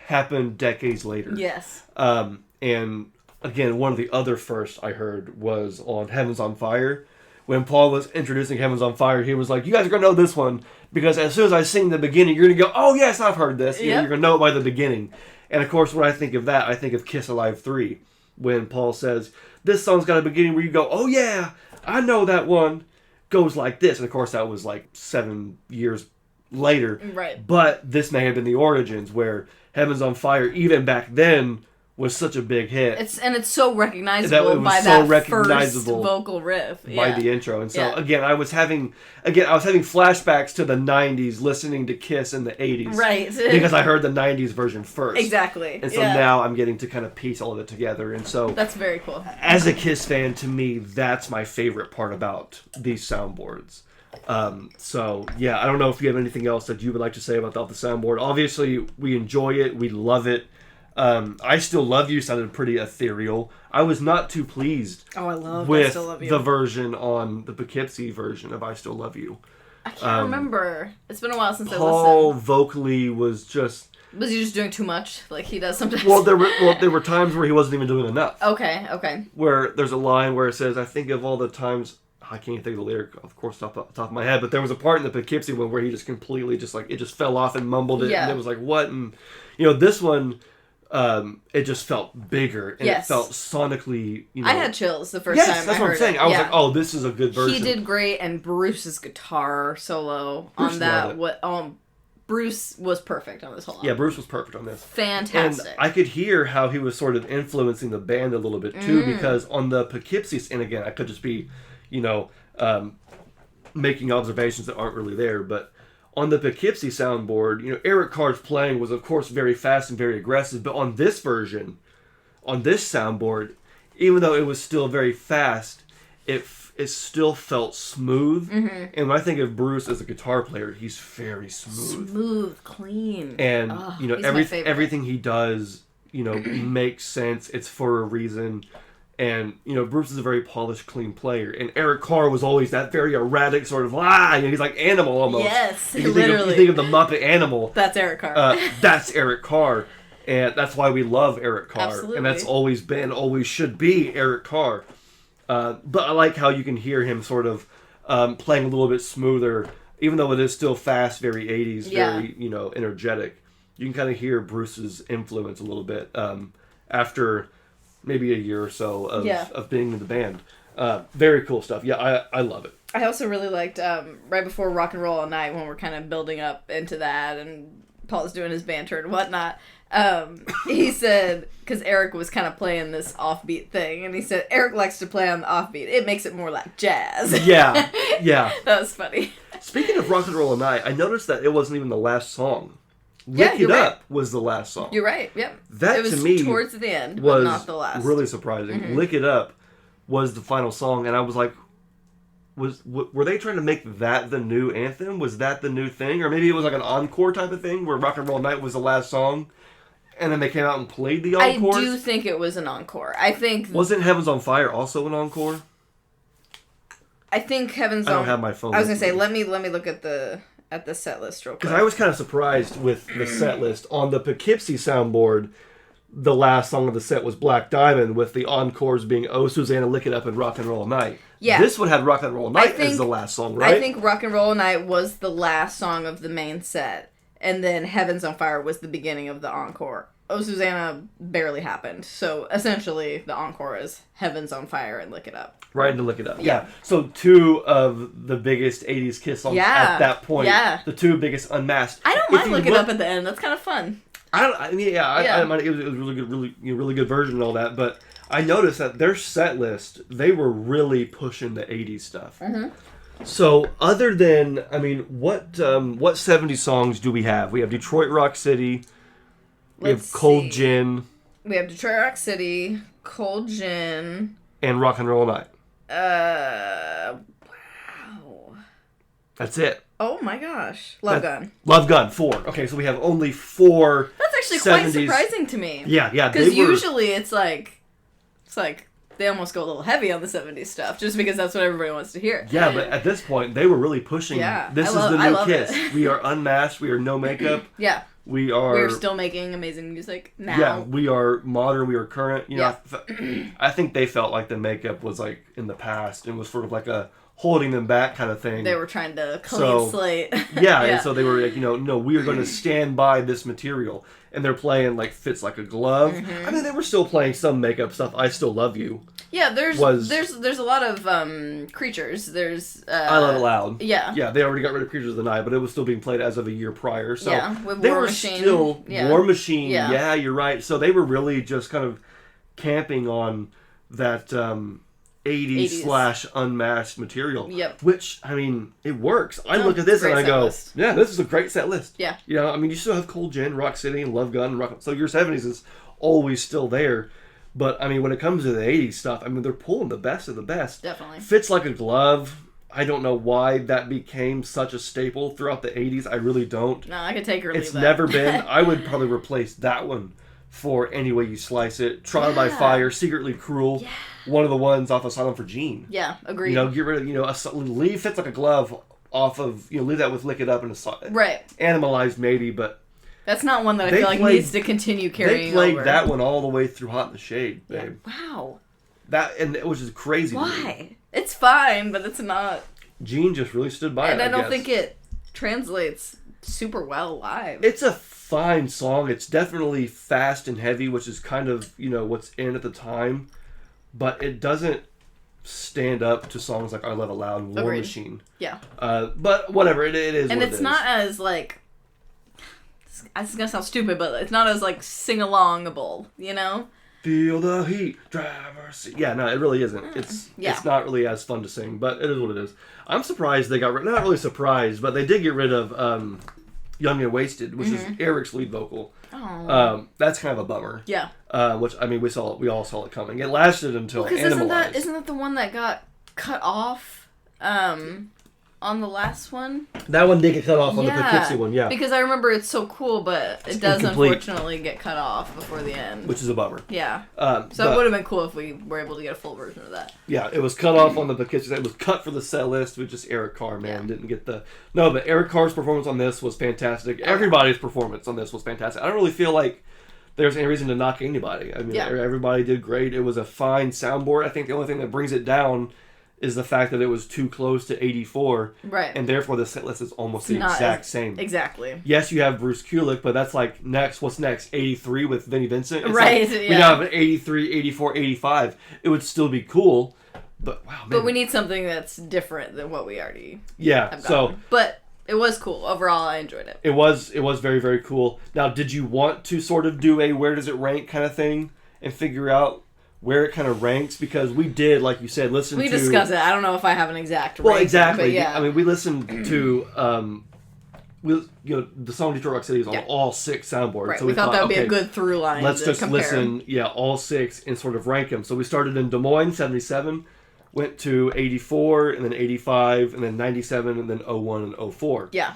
happen decades later. Yes. And, again, one of the other firsts I heard was on Heaven's on Fire. When Paul was introducing Heaven's on Fire, he was like, you guys are going to know this one, because as soon as I sing the beginning, you're going to go, oh, yes, I've heard this. You're going to know it by the beginning. And, of course, when I think of that, I think of Kiss Alive 3, when Paul says, this song's got a beginning where you go, oh, yeah, I know that one. Goes like this. And, of course, that was like 7 years later. Right. But this may have been the origins, where Heaven's on Fire, even back then, was such a big hit. It's so recognizable by that first vocal riff. By the intro. And so, again, I was having flashbacks to the 90s listening to Kiss in the 80s. Right. Because I heard the 90s version first. Exactly. And so now I'm getting to kind of piece all of it together. And so... That's very cool. As a Kiss fan, to me, that's my favorite part about these soundboards. So, yeah, I don't know if you have anything else that you would like to say about the soundboard. Obviously, we enjoy it. We love it. I Still Love You sounded pretty ethereal. I was not too pleased with I Still Love You. The version on the Poughkeepsie version of I Still Love You. I can't remember. It's been a while since I listened. Paul vocally was just... Was he just doing too much, like he does sometimes? Well, there were times where he wasn't even doing enough. Okay. Where there's a line where it says, I think of all the times... I can't think of the lyric, of course, off the top of my head, but there was a part in the Poughkeepsie one where he just completely it just fell off and mumbled it, and it was like, what? And, this one... it just felt bigger, and it felt sonically, I had chills the first time I heard it. Yes, that's what I'm saying. I was like, oh, this is a good version. He did great, and Bruce's guitar solo on that, Bruce was perfect on this whole album. Yeah, Bruce was perfect on this. Fantastic. And I could hear how he was sort of influencing the band a little bit, too, because on the Poughkeepsie, and again, I could just be, making observations that aren't really there, but on the Poughkeepsie soundboard, Eric Carr's playing was, of course, very fast and very aggressive. But on this version, on this soundboard, even though it was still very fast, it still felt smooth. Mm-hmm. And when I think of Bruce as a guitar player, he's very smooth. Smooth, clean. And, everything he does, makes sense. It's for a reason. And, Bruce is a very polished, clean player. And Eric Carr was always that very erratic sort of, he's like Animal almost. Yes, literally. You think of the Muppet Animal. That's Eric Carr. That's Eric Carr. And that's why we love Eric Carr. Absolutely. And that's always should be Eric Carr. But I like how you can hear him sort of playing a little bit smoother, even though it is still fast, very 80s, very, energetic. You can kind of hear Bruce's influence a little bit after... maybe a year or so of being in the band. Very cool stuff. Yeah, I love it. I also really liked, right before Rock and Roll All Night, when we're kind of building up into that, and Paul's doing his banter and whatnot, he said, because Eric was kind of playing this offbeat thing, and he said, Eric likes to play on the offbeat. It makes it more like jazz. Yeah. That was funny. Speaking of Rock and Roll All Night, I noticed that it wasn't even the last song. Lick It Up was the last song. You're right, yep. That, it was to me, towards the end, was but not the last. Really surprising. Mm-hmm. Lick It Up was the final song, and I was like, were they trying to make that the new anthem? Was that the new thing? Or maybe it was like an encore type of thing, where Rock and Roll Night was the last song, and then they came out and played the encore? I do think it was an encore. I think... Wasn't Heaven's on Fire also an encore? I think Heaven's on... I don't have my phone. I was going to say, let me look at the set list real quick. Because I was kind of surprised with the set list. On the Poughkeepsie soundboard, the last song of the set was Black Diamond, with the encores being Oh Susanna, Lick It Up, and Rock and Roll Night. Yeah. This one had Rock and Roll Night as the last song, right? I think Rock and Roll Night was the last song of the main set, and then Heaven's on Fire was the beginning of the encore. Oh Susanna barely happened, so essentially the encore is Heaven's on Fire and Lick It Up. Right into Lick It Up. Yeah. So two of the biggest 80s Kiss songs at that point. Yeah. The two biggest unmasked. I don't mind Lick It Up at the end. That's kind of fun. I mean, it was a really good, really good version and all that. But I noticed that their set list, they were really pushing the 80s stuff. Mm-hmm. So other than, what 70s songs do we have? We have Detroit Rock City. We have Cold Gin. We have Detroit Rock City, Cold Gin. And Rock and Roll Night. Wow. That's it. Oh my gosh. Love Gun. Love Gun, 4. Okay, so we have only 4. That's actually 70s. quite surprising to me. Yeah. Because usually it's like they almost go a little heavy on the 70s stuff just because that's what everybody wants to hear. Yeah, but at this point, they were really pushing. This is the new Kiss. We are unmasked. We are no makeup. Yeah. We're still making amazing music now. Yeah, we are modern. We are current. You know, I think they felt like the makeup was like in the past and was sort of like a holding them back kind of thing. They were trying to clean slate. Yeah, and so they were like, no, we are going to stand by this material. And they're playing like Fits Like a Glove. I mean, they were still playing some makeup stuff. I Still Love You. Yeah, there's a lot of Creatures. There's I Love It Loud. Yeah, they already got rid of Creatures of the Night, but it was still being played as of a year prior. So with they War were Machine. still War Machine. Yeah. Yeah, you're right. So they were really just kind of camping on that 80s / unmasked material. Yep. Which, I mean, it works. I look at this and I go, yeah, this is a great set list. Yeah. You know, I mean, you still have Cold Gin, Rock City, and Love Gun, and Rock. So your 70s is always still there. But, I mean, when it comes to the 80s stuff, I mean, they're pulling the best of the best. Definitely. Fits Like a Glove. I don't know why that became such a staple throughout the 80s. I really don't. No, I could take or leave It's that. never been. I would probably replace that one for Any Way You Slice It. Trial by Fire, Secretly Cruel. Yeah. One of the ones off Asylum for Gene. Yeah, agreed. Get rid of, leave Fits Like a Glove off of, leave that with Lick It Up and right. Animalized maybe, but that's not one that I feel like needs to continue carrying They played over. that one all the way through Hot in the Shade, babe. Yeah. Wow. And it was just crazy. Why? It's fine, but it's not. Gene just really stood by it, And I don't guess. think it translates super well live. It's a fine song. It's definitely fast and heavy, which is kind of, what's in at the time. But it doesn't stand up to songs like I Love It Loud and War Machine. Yeah. But whatever, it is and what it's it is. not as, like... This is going to sound stupid, but it's not as, like, sing-alongable, Feel the heat, driver's seat. Yeah, no, it really isn't. It's not really as fun to sing, but it is what it is. I'm surprised they got rid... Not really surprised, but they did get rid of Young and Wasted, which is Eric's lead vocal. Oh. That's kind of a bummer. Yeah. Which, I mean, we all saw it coming. It lasted until Animalized. Isn't that the one that got cut off on the last one? That one did get cut off on the Poughkeepsie one, yeah. Because I remember it's so cool, but it does unfortunately get cut off before the end. Which is a bummer. Yeah. So it would have been cool if we were able to get a full version of that. Yeah, it was cut off on the Poughkeepsie. It was cut for the set list with just Eric Carr, man. Didn't get the... No, but Eric Carr's performance on this was fantastic. Everybody's performance on this was fantastic. I don't really feel like there's any reason to knock anybody. I mean, everybody did great. It was a fine soundboard. I think the only thing that brings it down is the fact that it was too close to 84. Right. And therefore the set list is almost the exact same. Exactly. Yes, you have Bruce Kulick, but that's like next. What's next? 83 with Vinnie Vincent? It's right. Like, we now have an 83, 84, 85. It would still be cool, but wow, man. But we need something that's different than what we already have gotten. So... But it was cool. Overall, I enjoyed it. It was very, very cool. Now, did you want to sort of do a where does it rank kind of thing and figure out where it kind of ranks? Because we did, like you said, We discussed it. I don't know if I have an exact ranking. Well, exactly. But yeah. I mean, we listened to the song Detroit Rock City is on all 6 soundboards. Right. So we thought that would be a good through line. Let's just compare listen, all 6 and sort of rank them. So we started in Des Moines, 77, went to 84, and then 85, and then 97, and then 01 and 04. Yeah.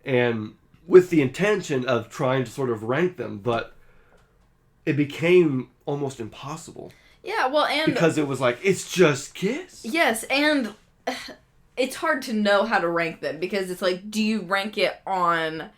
And with the intention of trying to sort of rank them, but it became almost impossible. Yeah, well, and... Because it was like, it's just Kiss. Yes, and it's hard to know how to rank them, because it's like, do you rank it on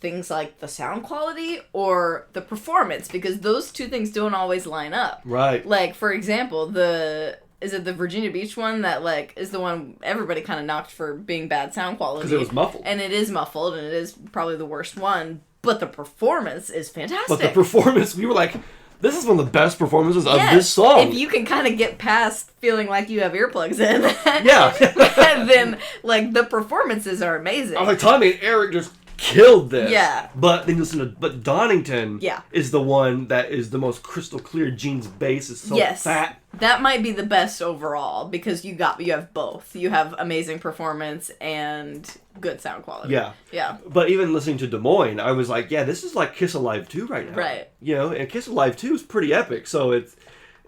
things like the sound quality or the performance? Because those two things don't always line up. Right. Like, for example, is it the Virginia Beach one that, like, is the one everybody kind of knocked for being bad sound quality? Because it was muffled. And it is muffled, and it is probably the worst one, but the performance is fantastic. But the performance, we were like... This is one of the best performances of this song. If you can kind of get past feeling like you have earplugs in, then, like, the performances are amazing. I was like, Tommy and Eric just killed this. Yeah. But then you listen to, but Donington is the one that is the most crystal clear. Gene's bass is so fat. That might be the best overall, because you have both. You have amazing performance and good sound quality. Yeah. Yeah. But even listening to Des Moines, I was like, yeah, this is like Kiss Alive 2 right now. Right. You know, and Kiss Alive 2 is pretty epic. So it's,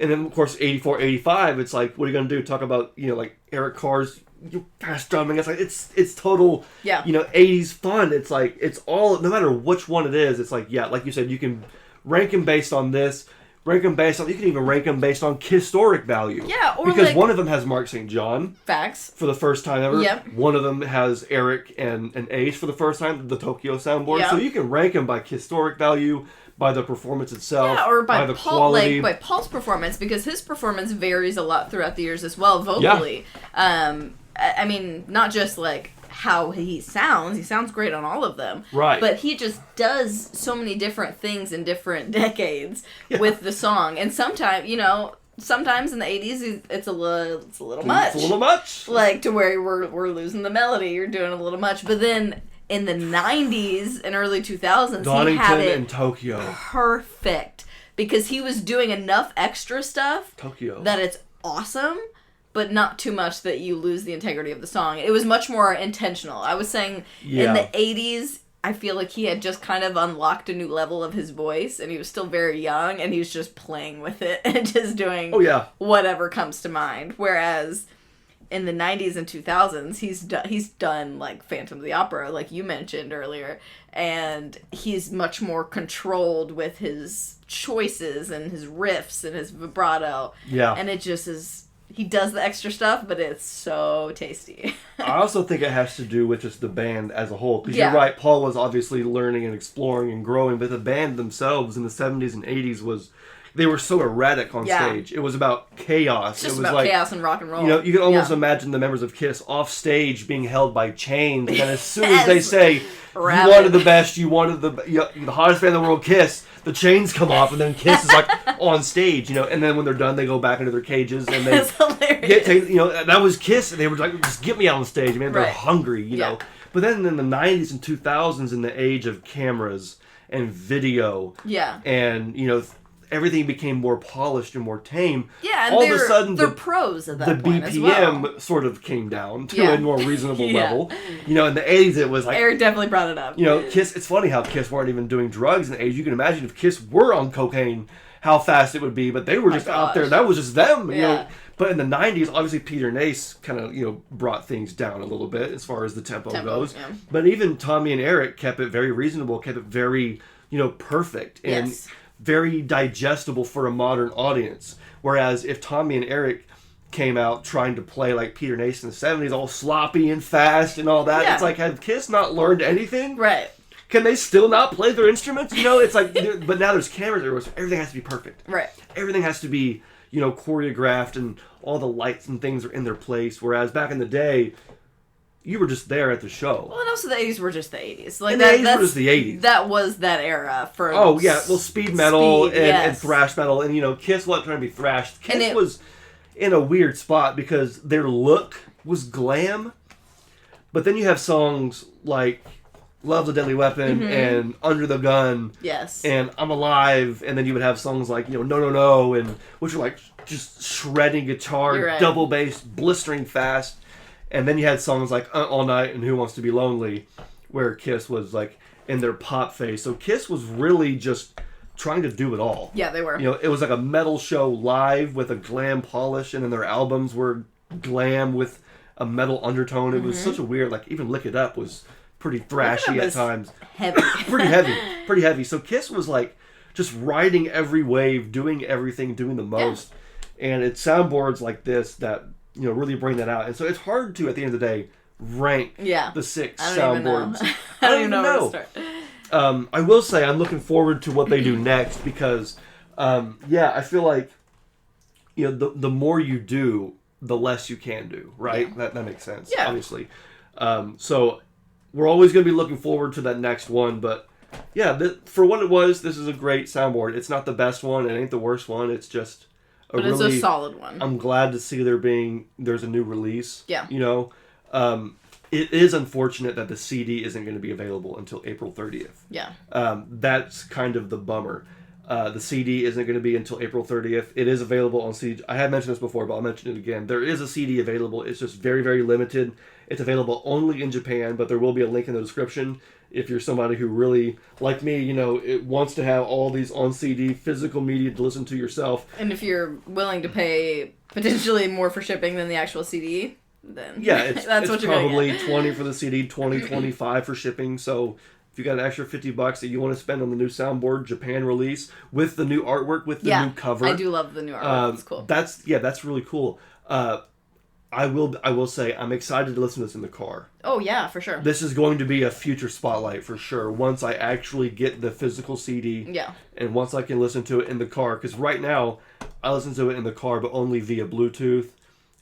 and then of course 84, 85, it's like, what are you going to do? Talk about, you know, like Eric Carr's fast drumming. It's like, it's total, you know, 80s fun. It's like, it's all, no matter which one it is, it's like, yeah, like you said, you can rank them based on this. Rank them based on, you can even rank them based on historic value. Yeah, or because like, one of them has Mark St. John. Facts. For the first time ever. Yep. One of them has Eric and Ace for the first time, the Tokyo Soundboard. Yep. So you can rank them by historic value, by the performance itself, or by the Paul, quality. like by Paul's performance, because his performance varies a lot throughout the years as well, vocally. Yeah. I mean, not just like how he sounds great on all of them, right? But he just does so many different things in different decades with the song, and sometimes in the 80s it's a little much. It's a little much, like to where we're losing the melody. You're doing a little much, but then in the 90s and early 2000s, Donington he had it and Tokyo perfect because he was doing enough extra stuff that it's awesome. But not too much that you lose the integrity of the song. It was much more intentional. I was saying in the 80s, I feel like he had just kind of unlocked a new level of his voice, and he was still very young, and he was just playing with it and just doing whatever comes to mind. Whereas in the 90s and 2000s, he's done like Phantom of the Opera, like you mentioned earlier, and he's much more controlled with his choices and his riffs and his vibrato. Yeah. And it just is... He does the extra stuff, but it's so tasty. I also think it has to do with just the band as a whole. Because you're right, Paul was obviously learning and exploring and growing, but the band themselves in the 70s and 80s they were so erratic on stage. It was about chaos. It's just it was about chaos and rock and roll. You know, you can almost imagine the members of Kiss off stage being held by chains, and as soon as they say, you wanted the best, you wanted the hottest band in the world, Kiss, the chains come off, and then Kiss is like on stage, you know, and then when they're done, they go back into their cages, and they that was Kiss, and they were like, just get me out on stage, man, they're hungry, you know. But then in the 90s and 2000s, in the age of cameras and video, and, you know, everything became more polished and more tame. Yeah, and all of a sudden they're pros at that point as well. The BPM sort of came down to a more reasonable level. You know, in the 80s it was like... Eric definitely brought it up. You know, Kiss, it's funny how Kiss weren't even doing drugs in the 80s. You can imagine if Kiss were on cocaine, how fast it would be, but they were just out there. That was just them, you know. But in the 90s, obviously Peter and Ace kind of, you know, brought things down a little bit as far as the tempo goes. Yeah. But even Tommy and Eric kept it very reasonable, kept it very, you know, perfect. And very digestible for a modern audience. Whereas if Tommy and Eric came out trying to play like Peter and Ace in the 70s, all sloppy and fast and all that, it's like, have Kiss not learned anything? Right. Can they still not play their instruments? You know, it's like, but now there's cameras everywhere, so everything has to be perfect. Right. Everything has to be, you know, choreographed, and all the lights and things are in their place. Whereas back in the day, you were just there at the show. Well, and also the 80s were just the 80s. Like, the 80s were just the 80s. That was that era for... Oh, yeah. Well, speed metal and thrash metal. And, you know, Kiss wasn't trying to be thrashed. Kiss was in a weird spot because their look was glam. But then you have songs like Love's a Deadly Weapon and Under the Gun. Yes. And I'm Alive. And then you would have songs like, you know, No, No, No. And which were like just shredding guitar, double bass, blistering fast. And then you had songs like All Night and Who Wants to Be Lonely, where Kiss was like in their pop phase. So Kiss was really just trying to do it all. Yeah, they were. You know, it was like a metal show live with a glam polish, and then their albums were glam with a metal undertone. It was such a weird, like, even Lick It Up was pretty thrashy at times. Heavy. Pretty heavy. So Kiss was like just riding every wave, doing everything, doing the most. Yeah. And it's soundboards like this that, you know, really bring that out. And so it's hard to, at the end of the day, rank the 6 soundboards. I don't even know where to start. I will say I'm looking forward to what they do next because, I feel like, you know, the more you do, the less you can do, right? Yeah. That makes sense, obviously. So we're always going to be looking forward to that next one, but for what it was, this is a great soundboard. It's not the best one, it ain't the worst one, it's just... But it's a solid one. I'm glad to see there's a new release. Yeah. You know, it is unfortunate that the CD isn't going to be available until April 30th. Yeah. That's kind of the bummer. The CD isn't going to be until April 30th. It is available on CD. I have mentioned this before, but I'll mention it again. There is a CD available. It's just very, very limited. It's available only in Japan, but there will be a link in the description if you're somebody who really, like me, it wants to have all these on CD physical media to listen to yourself. And if you're willing to pay potentially more for shipping than the actual CD, then it's what you're probably gonna get. 20 for the CD, 25 for shipping. So if you got an extra $50 that you want to spend on the new Soundboard Japan release with the new artwork, with the new cover, I do love the new artwork. It's cool. That's really cool. I will say I'm excited to listen to this in the car. Oh yeah, for sure. This is going to be a future spotlight for sure. Once I actually get the physical CD, and once I can listen to it in the car, because right now I listen to it in the car, but only via Bluetooth.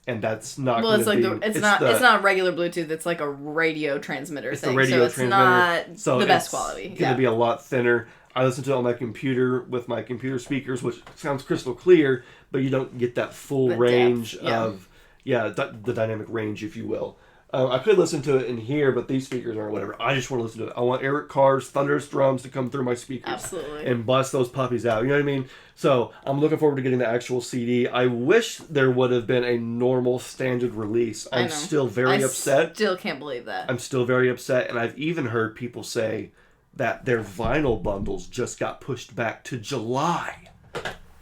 And that's not. Well, it's like it's not regular Bluetooth. It's like a radio transmitter thing. Radio so it's not the best quality. It's going to be a lot thinner. I listen to it on my computer with my computer speakers, which sounds crystal clear, but you don't get that full range of the dynamic range, if you will. I could listen to it in here, but these speakers aren't whatever. I just want to listen to it. I want Eric Carr's thunderous drums to come through my speakers. Absolutely. And bust those puppies out. You know what I mean? So I'm looking forward to getting the actual CD. I wish there would have been a normal standard release. I'm still very upset. I still can't believe that. I'm still very upset. And I've even heard people say that their vinyl bundles just got pushed back to July.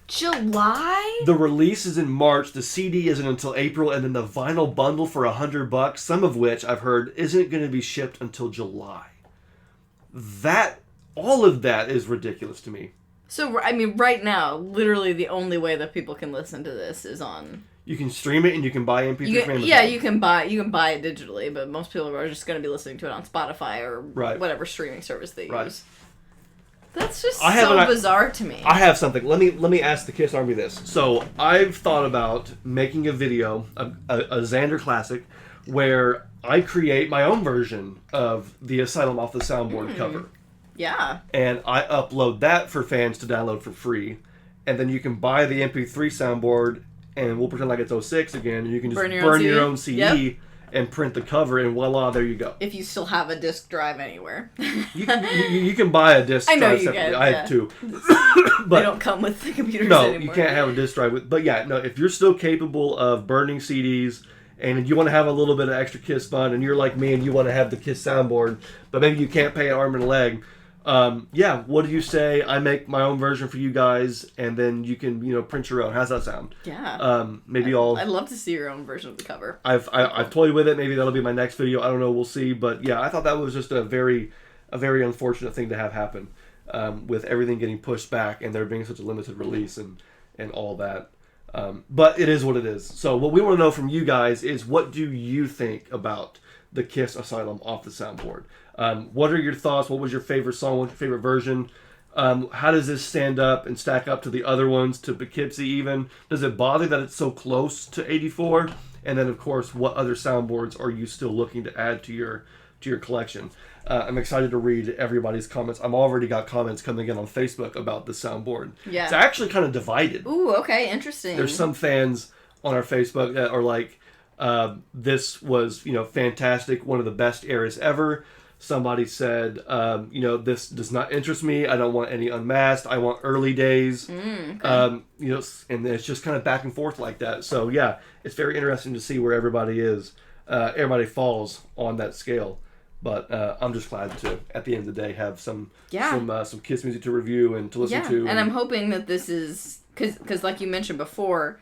July? The release is in March, the CD isn't until April, and then the vinyl bundle for $100, some of which I've heard isn't going to be shipped until July. All of that is ridiculous to me. So, I mean, right now, literally the only way that people can listen to this is on... You can stream it and you can buy MP3 from Amazon. Yeah, you can buy it digitally, but most people are just going to be listening to it on Spotify or whatever streaming service they use. That's just so bizarre to me. I have something. Let me ask the Kiss Army this. So I've thought about making a video, a Xander classic, where I create my own version of the Asylum Off the Soundboard cover. Yeah. And I upload that for fans to download for free. And then you can buy the MP3 soundboard, and we'll pretend like it's 06 again, and you can just burn your own CD and print the cover, and voila, there you go. If you still have a disc drive anywhere. you can buy a disc drive separately. Can, I have two. But they don't come with the computers No, anymore. you can't have a disc drive with. But yeah, no, if you're still capable of burning CDs, and you want to have a little bit of extra Kiss fun, and you're like me and you want to have the Kiss soundboard, but maybe you can't pay an arm and a leg, what do you say? I make my own version for you guys, and then you can, print your own. How's that sound? Yeah. I'd love to see your own version of the cover. I've toyed with it. Maybe that'll be my next video. I don't know. We'll see. But yeah, I thought that was just a very unfortunate thing to have happen, with everything getting pushed back and there being such a limited release and all that. But it is what it is. So what we want to know from you guys is, what do you think about the Kiss Asylum Off the Soundboard? What are your thoughts? What was your favorite song? What's your favorite version? How does this stand up and stack up to the other ones, to Poughkeepsie even? Does it bother that it's so close to 84? And then, of course, what other soundboards are you still looking to add to your collection? I'm excited to read everybody's comments. I've already got comments coming in on Facebook about the soundboard. Yeah. It's actually kind of divided. Ooh, okay, interesting. There's some fans on our Facebook that are like, this was, fantastic, one of the best eras ever. Somebody said, this does not interest me. I don't want any Unmasked. I want early days. Okay. And it's just kind of back and forth like that. So yeah, it's very interesting to see where everybody is. Everybody falls on that scale. But I'm just glad to, at the end of the day, have some Kiss music to review and to listen to. And I'm hoping that this is, because like you mentioned before,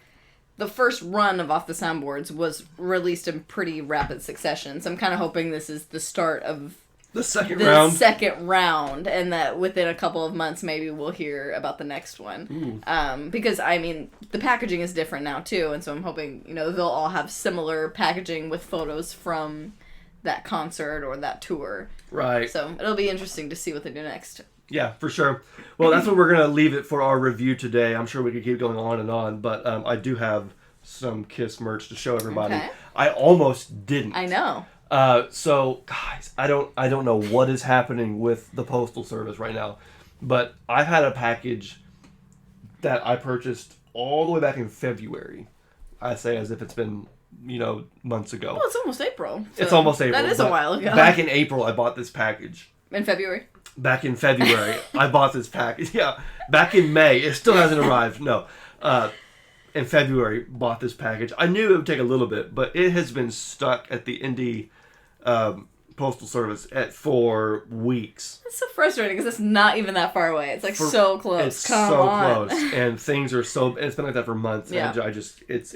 the first run of Off the Soundboards was released in pretty rapid succession. So I'm kind of hoping this is the start of the second round, and that within a couple of months maybe we'll hear about the next one. Because I mean, the packaging is different now too, and so I'm hoping they'll all have similar packaging with photos from that concert or that tour. Right. So it'll be interesting to see what they do next. Yeah, for sure. Well, that's what we're going to leave it for our review today. I'm sure we could keep going on and on, but I do have some Kiss merch to show everybody. Okay. I almost didn't. I know. So, guys, I don't know what is happening with the Postal Service right now, but I've had a package that I purchased all the way back in February. I say as if it's been, months ago. Well, it's almost April. So it's almost April. That is a while ago. Back in April, I bought this package. In February? back in February, I bought this package. Yeah, back in May. It still hasn't arrived. No. In February, bought this package. I knew it would take a little bit, but it has been stuck at the Indy Postal Service for weeks. It's so frustrating because it's not even that far away. It's like so close. It's close, and things are so. And it's been like that for months. Yeah. And I just it's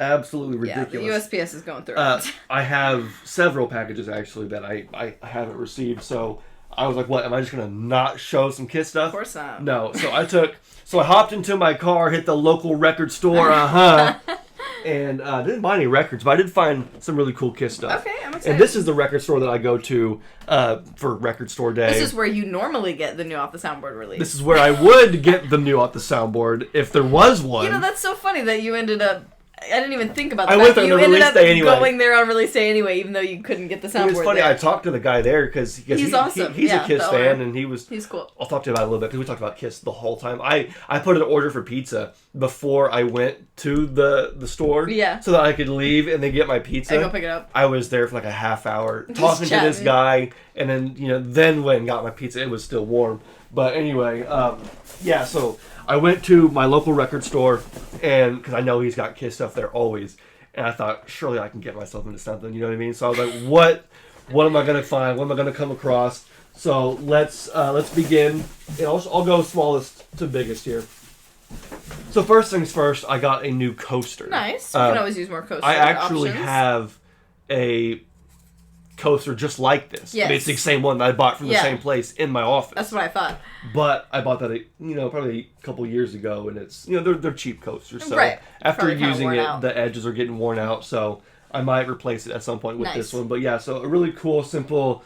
absolutely ridiculous. Yeah, the USPS is going through it. I have several packages actually that I haven't received. So I was like, what? Am I just gonna not show some Kiss stuff? Of course not. No. So I hopped into my car, hit the local record store. And didn't buy any records, but I did find some really cool Kiss stuff. Okay, I'm excited. And this is the record store that I go to for Record Store Day. This is where you normally get the new Off the Soundboard release. This is where I would get the new Off the Soundboard if there was one. You know, that's so funny that you ended up... I didn't even think about that. I went there on you the ended release up day anyway. going there on release day anyway, even though you couldn't get the soundboard. It was funny. There. I talked to the guy there because he's awesome. He's Yeah, a Kiss fan, and he's cool. I'll talk to you about it a little bit because we talked about Kiss the whole time. I put an order for pizza before I went to the store, so that I could leave and then get my pizza. And go pick it up. I was there for like a half hour talking to this guy, and then went and got my pizza. It was still warm, but anyway, so I went to my local record store, and because I know he's got Kiss stuff there always. And I thought, surely I can get myself into something, you know what I mean? So I was like, what am I going to find? What am I going to come across? So let's begin. And I'll go smallest to biggest here. So first things first, I got a new coaster. Nice. You can always use more coaster I actually options. have a coaster just like this. Yes. I mean, it's the same one that I bought from the same place in my office. That's what I thought. But I bought that, probably a couple years ago, and it's, they're cheap coasters. So after Probably using it, out. the edges are getting worn out, so I might replace it at some point with this one. But yeah, so a really cool, simple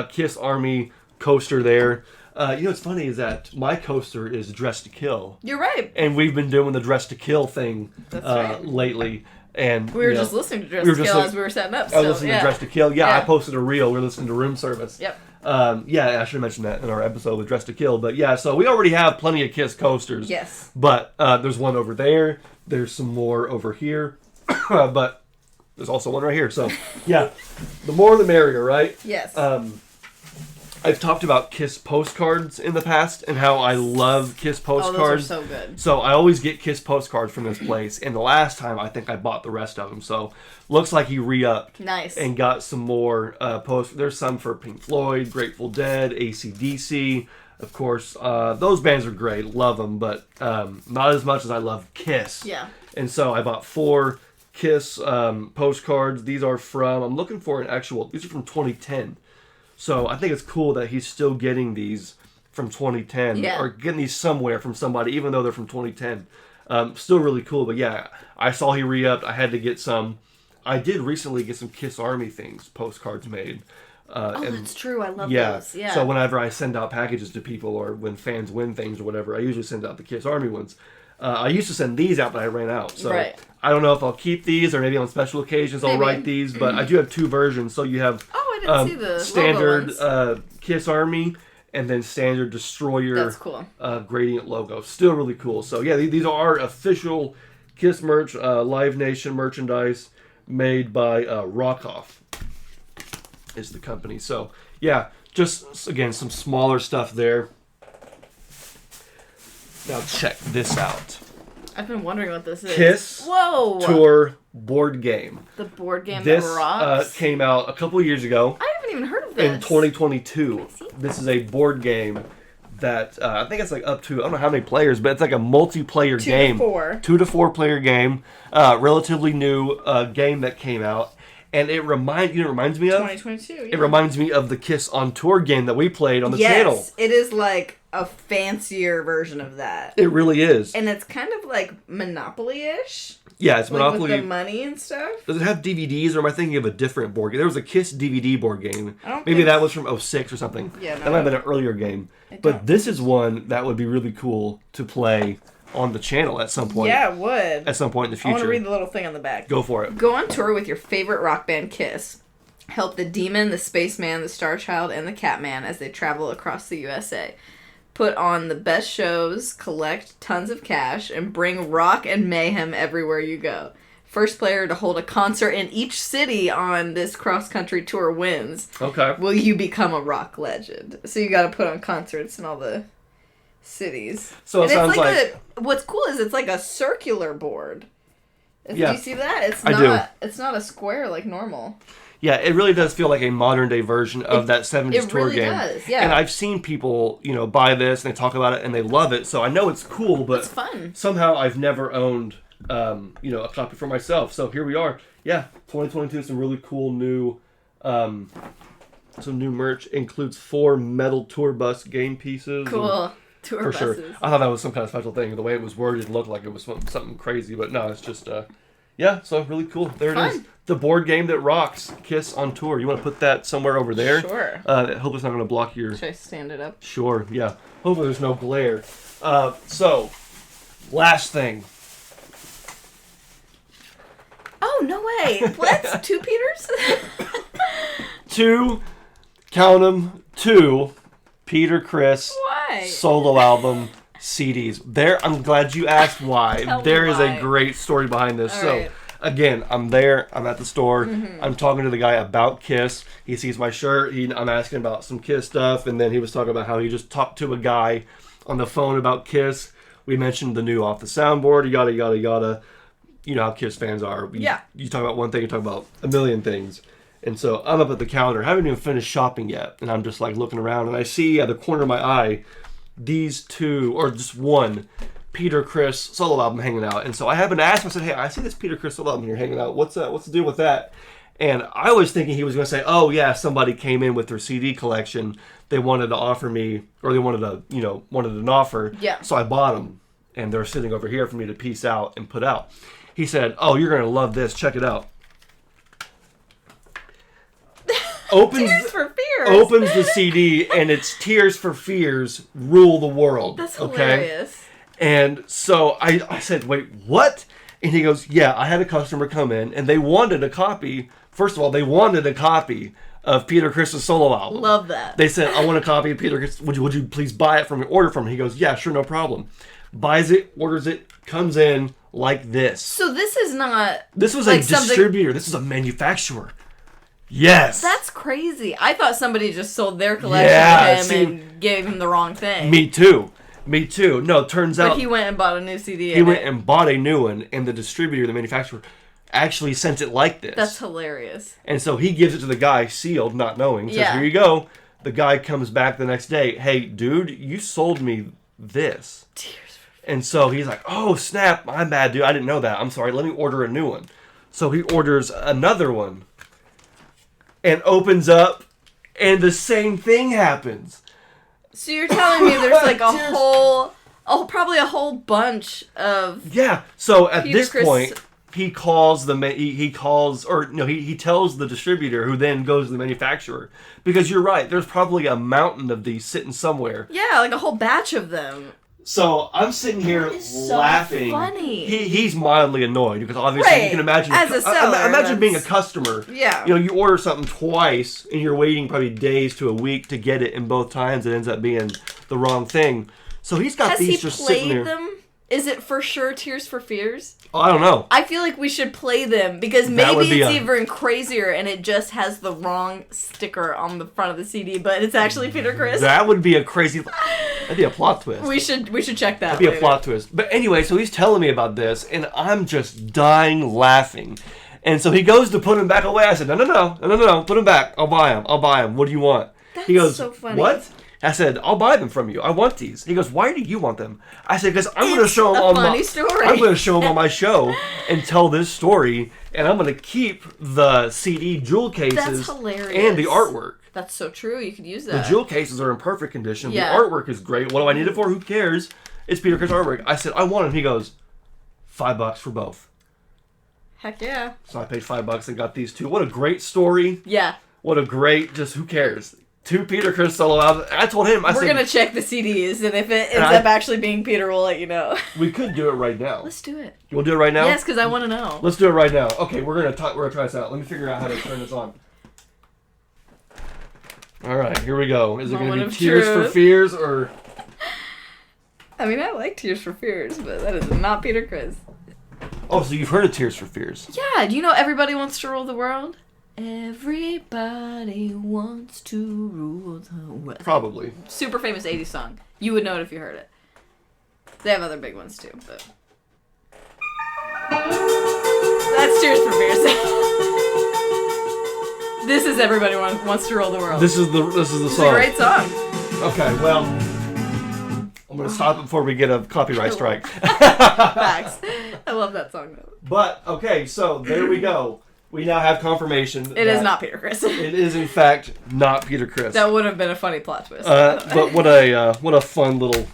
Kiss Army coaster there. What's funny is that my coaster is Dress to Kill. You're right. And we've been doing the Dress to Kill thing lately. And we were just listening to Dress to Kill as we were setting up. I was listening to Dress to Kill. Yeah, I posted a reel. We were listening to Room Service. Yep. I should have mentioned that in our episode with Dress to Kill. But yeah, so we already have plenty of Kiss coasters. Yes. But there's one over there. There's some more over here. But there's also one right here. So yeah, the more the merrier, right? Yes. I've talked about Kiss postcards in the past and how I love Kiss postcards. Oh, those are so good. So I always get Kiss postcards from this place. And the last time, I think I bought the rest of them. So looks like he re-upped. Nice. And got some more post. There's some for Pink Floyd, Grateful Dead, AC/DC. Of course, those bands are great. Love them. But not as much as I love Kiss. Yeah. And so I bought 4 Kiss postcards. These are from, I'm looking for an actual, these are from 2010. So I think it's cool that he's still getting these from 2010 or getting these somewhere from somebody, even though they're from 2010. Still really cool. But yeah, I saw he re-upped. I had to get some. I did recently get some Kiss Army postcards made. And that's true. I love those. Yeah. So whenever I send out packages to people or when fans win things or whatever, I usually send out the Kiss Army ones. I used to send these out, but I ran out. So I don't know if I'll keep these or maybe on special occasions I'll write these. But I do have 2 versions. So you have I didn't see the standard Kiss Army and then standard Destroyer. That's cool. Gradient logo. Still really cool. So yeah, these are official Kiss merch, Live Nation merchandise made by Rockoff is the company. So yeah, just again some smaller stuff there. Now check this out. I've been wondering what this is. Kiss Tour board game. The board game this, that rocks? This came out a couple years ago. I haven't even heard of this. In 2022. This is a board game that I think it's like up to, I don't know how many players, but it's like a multiplayer game. 2 to 4. 2 to 4 player game. Relatively new game that came out. And it reminds me of? 2022, yeah. It reminds me of the Kiss on Tour game that we played on the channel. Yes, it is like a fancier version of that. It really is. And it's kind of like Monopoly-ish. Yeah, it's Monopoly. With the money and stuff. Does it have DVDs, or am I thinking of a different board game? There was a Kiss DVD board game. Maybe that was from 2006 or something. Yeah, no, that might have been an earlier game. But this is one that would be really cool to play on the channel at some point. Yeah, it would. At some point in the future. I want to read the little thing on the back. Go for it. Go on tour with your favorite rock band, Kiss. Help the Demon, the Spaceman, the Star Child, and the Catman as they travel across the USA. Put on the best shows, collect tons of cash, and bring rock and mayhem everywhere you go. First player to hold a concert in each city on this cross-country tour wins. Okay. Will you become a rock legend? So you got to put on concerts in all the cities. So it sounds like what's cool is it's like a circular board. Yeah. Do you see that? It's not a square like normal. Yeah, it really does feel like a modern day version of that 70s tour really game. Does, yeah. And I've seen people, buy this and they talk about it and they love it. So I know it's cool, but it's fun. Somehow I've never owned a copy for myself. So here we are. Yeah, 2022, some really cool new some new merch. Includes 4 metal tour bus game pieces. Cool. Tour for buses. Sure. I thought that was some kind of special thing. The way it was worded looked like it was something crazy, but no, it's just so really cool. There Fun. it is. The board game that rocks, Kiss on Tour. You want to put that somewhere over there? Sure. Hope it's not going to block your... Should I stand it up? Sure, yeah. Hopefully there's no glare. So, last thing. Oh, no way. What? 2 Peters? 2, count them, 2 Peter Criss Why? solo album CDs. I'm glad you asked why. Tell me There is why. a great story behind this. All so, right. again, I'm there. I'm at the store. Mm-hmm. I'm talking to the guy about Kiss. He sees my shirt. I'm asking about some Kiss stuff, and then he was talking about how he just talked to a guy on the phone about Kiss. We mentioned the new Off the Soundboard, yada, yada, yada. You know how Kiss fans are. You talk about one thing, you talk about a million things. And so I'm up at the counter. Haven't even finished shopping yet. And I'm just like looking around, and I see at the corner of my eye these 2, or just 1, Peter Criss solo album hanging out. And so I happened to ask him, I said, hey, I see this Peter Criss solo album here hanging out. What's the deal with that? And I was thinking he was going to say, oh yeah, somebody came in with their CD collection. They wanted to offer me, or they wanted an offer. Yeah. So I bought them, and they're sitting over here for me to piece out and put out. He said, oh, you're going to love this. Check it out. Tears for Fears. Opens the CD, and it's Tears for Fears Rule the World. That's hilarious. And so I said, wait, what? And he goes, yeah, I had a customer come in, and they wanted a copy. First of all, they wanted a copy of Peter Criss's solo album. Love that. They said, I want a copy of Peter Criss. Would you please buy it from me, order from me? He goes, yeah, sure, no problem. Buys it, orders it, comes in like this. So this is not... This was like a distributor. This is a manufacturer. Yes. That's crazy. I thought somebody just sold their collection to him and gave him the wrong thing. Me too. No, it turns out... But he went and bought a new CD. He went and bought a new one, and the distributor, the manufacturer, actually sent it like this. That's hilarious. And so he gives it to the guy, sealed, not knowing. Says, here you go. The guy comes back the next day. Hey, dude, you sold me this. Tears for And so he's like, oh, snap. My bad, dude. I didn't know that. I'm sorry. Let me order a new one. So he orders another one. And opens up, and the same thing happens. So you're telling me there's like probably a whole bunch of... Yeah. So at Peter this Criss... point, he tells the distributor, who then goes to the manufacturer. Because you're right, there's probably a mountain of these sitting somewhere. Yeah, like a whole batch of them. So I'm sitting here laughing. So funny. He's mildly annoyed because obviously you can imagine. As a seller, imagine being a customer. Yeah. You order something twice and you're waiting probably days to a week to get it, and both times it ends up being the wrong thing. So he's got these just sitting there. Has he played them? Is it for sure Tears for Fears? Oh, I don't know. I feel like we should play them because maybe it's even crazier and it just has the wrong sticker on the front of the CD, but it's actually Peter Criss. That would be a crazy... That'd be a plot twist. We should check that. That'd be a plot twist. But anyway, so he's telling me about this, and I'm just dying laughing. And so he goes to put him back away. I said, no, put him back. I'll buy him. What do you want? That's He goes, so funny. What? I said, I'll buy them from you. I want these. He goes, why do you want them? I said, because I'm going to show them on my story. I'm going to show them on my show and tell this story, and I'm going to keep the CD jewel cases That's hilarious. and the artwork. That's so true. You could use that. The jewel cases are in perfect condition. Yeah. The artwork is great. What do I need it for? Who cares? It's Peter Criss artwork. I said, I want it. He goes, $5 for both. Heck yeah. So I paid $5 and got these 2. What a great story. Yeah. What a great, just who cares? 2 Peter Criss solo albums. I told him, We're going to check the CDs, and if it ends up actually being Peter, we'll let you know. We could do it right now. Let's do it. You want to do it right now? Yes, because I want to know. Let's do it right now. Okay, we're gonna try this out. Let me figure out how to turn this on. All right, here we go. Is it going to be Tears for Fears or... I mean, I like Tears for Fears, but that is not Peter Criss. Oh, so you've heard of Tears for Fears? Yeah, do you know Everybody Wants to Rule the World? Everybody wants to rule the world. Probably. Super famous 80s song. You would know it if you heard it. They have other big ones too, but... That's Tears for Fears. This is Everybody Wants to Rule the World. This is the song. It's a great song. Okay, well, I'm going to stop it before we get a copyright strike. Facts. I love that song though. But, okay, so there we go. We now have confirmation. It is not Peter Criss. It is, in fact, not Peter Criss. That would have been a funny plot twist. But what a fun little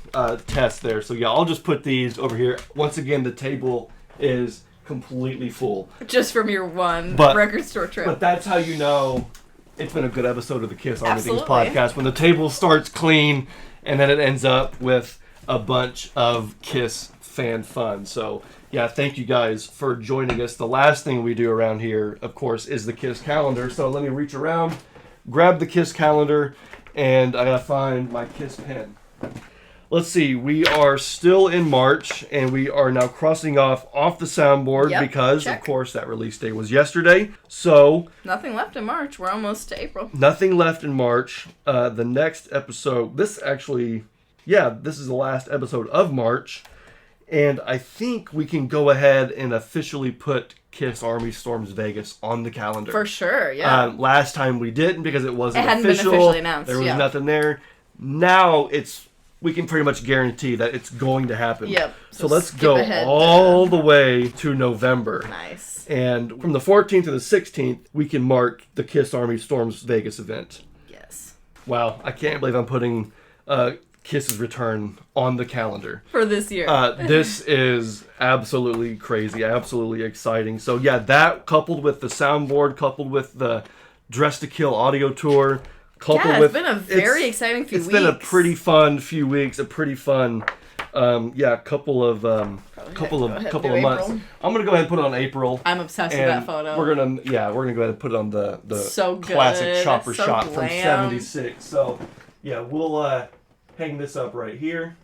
test there. So, yeah, I'll just put these over here. Once again, the table is completely full. Just from your record store trip. But that's how you know it's been a good episode of the Kiss Army Things Absolutely. podcast. When the table starts clean and then it ends up with a bunch of Kiss fan fun. So, yeah, thank you guys for joining us. The last thing we do around here, of course, is the Kiss calendar. So let me reach around, grab the Kiss calendar, and I gotta find my Kiss pen. Let's see, we are still in March, and we are now crossing off the soundboard because, check. of course, that release day was yesterday. So Nothing left in March. We're almost to April. nothing left in March. The next episode, this is the last episode of March. And I think we can go ahead and officially put Kiss Army Storms Vegas on the calendar. For sure, yeah. Last time we didn't because it wasn't hadn't official. been officially announced, There was nothing there. Now we can pretty much guarantee that it's going to happen. Yep. So let's go all the way to November. Nice. And from the 14th to the 16th, we can mark the Kiss Army Storms Vegas event. Yes. Wow, I can't believe I'm putting Kiss's return on the calendar. For this year. This is absolutely crazy, absolutely exciting. So yeah, that coupled with the soundboard, coupled with the Dress to Kill audio tour, it's been a very exciting few weeks. It's been a pretty fun few weeks, a pretty fun, couple of months. April. I'm gonna go ahead and put it on April. I'm obsessed with that photo. We're gonna go ahead and put it on the so classic chopper so shot glam. from '76. So yeah, we'll hang this up right here.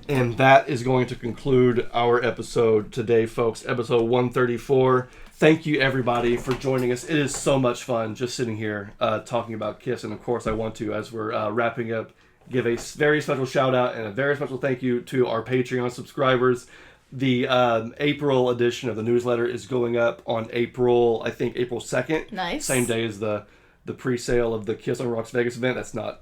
And that is going to conclude our episode today, folks. Episode 134. Thank you, everybody, for joining us. It is so much fun just sitting here talking about Kiss. And, of course, I want to, as we're wrapping up, give a very special shout-out and a very special thank you to our Patreon subscribers. The April edition of the newsletter is going up on April 2nd. Nice. Same day as the pre-sale of the Kiss on Rocks Vegas event. That's not,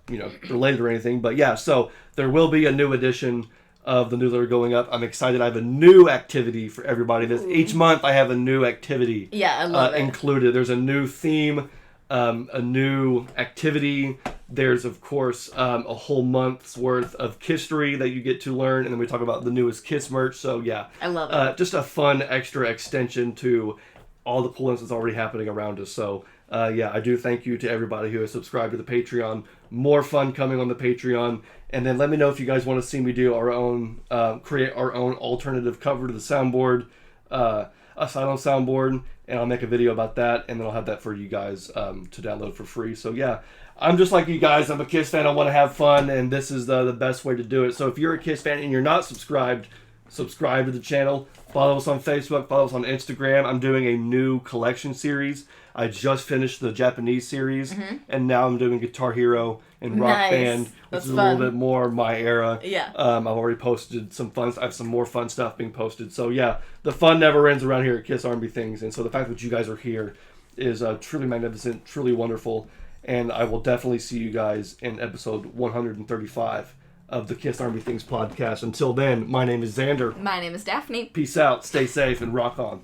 related or anything. But yeah, so there will be a new edition of the newsletter going up. I'm excited. I have a new activity for everybody. Each month I have a new activity I love it. included. There's a new theme, a new activity. There's, of course, a whole month's worth of Kisstory that you get to learn. And then we talk about the newest Kiss merch. So yeah, I love it. Just a fun extra extension to all the coolness that's already happening around us. So I do thank you to everybody who has subscribed to the Patreon. More fun coming on the Patreon. And then let me know if you guys want to see me do our own, create our own alternative cover to the soundboard, Asylum Soundboard, and I'll make a video about that, and then I'll have that for you guys to download for free. So yeah, I'm just like you guys. I'm a Kiss fan. I want to have fun, and this is the best way to do it. So if you're a Kiss fan and you're not subscribed, subscribe to the channel. Follow us on Facebook. Follow us on Instagram. I'm doing a new collection series. I just finished the Japanese series, and now I'm doing Guitar Hero and Rock Band, which is a little bit more my era. Yeah. I've already posted some fun. I have some more fun stuff being posted. So yeah, the fun never ends around here at Kiss Army Things, and so the fact that you guys are here is truly magnificent, truly wonderful, and I will definitely see you guys in episode 135 of the Kiss Army Things podcast. Until then, my name is Xander. My name is Daphne. Peace out, stay safe, and rock on.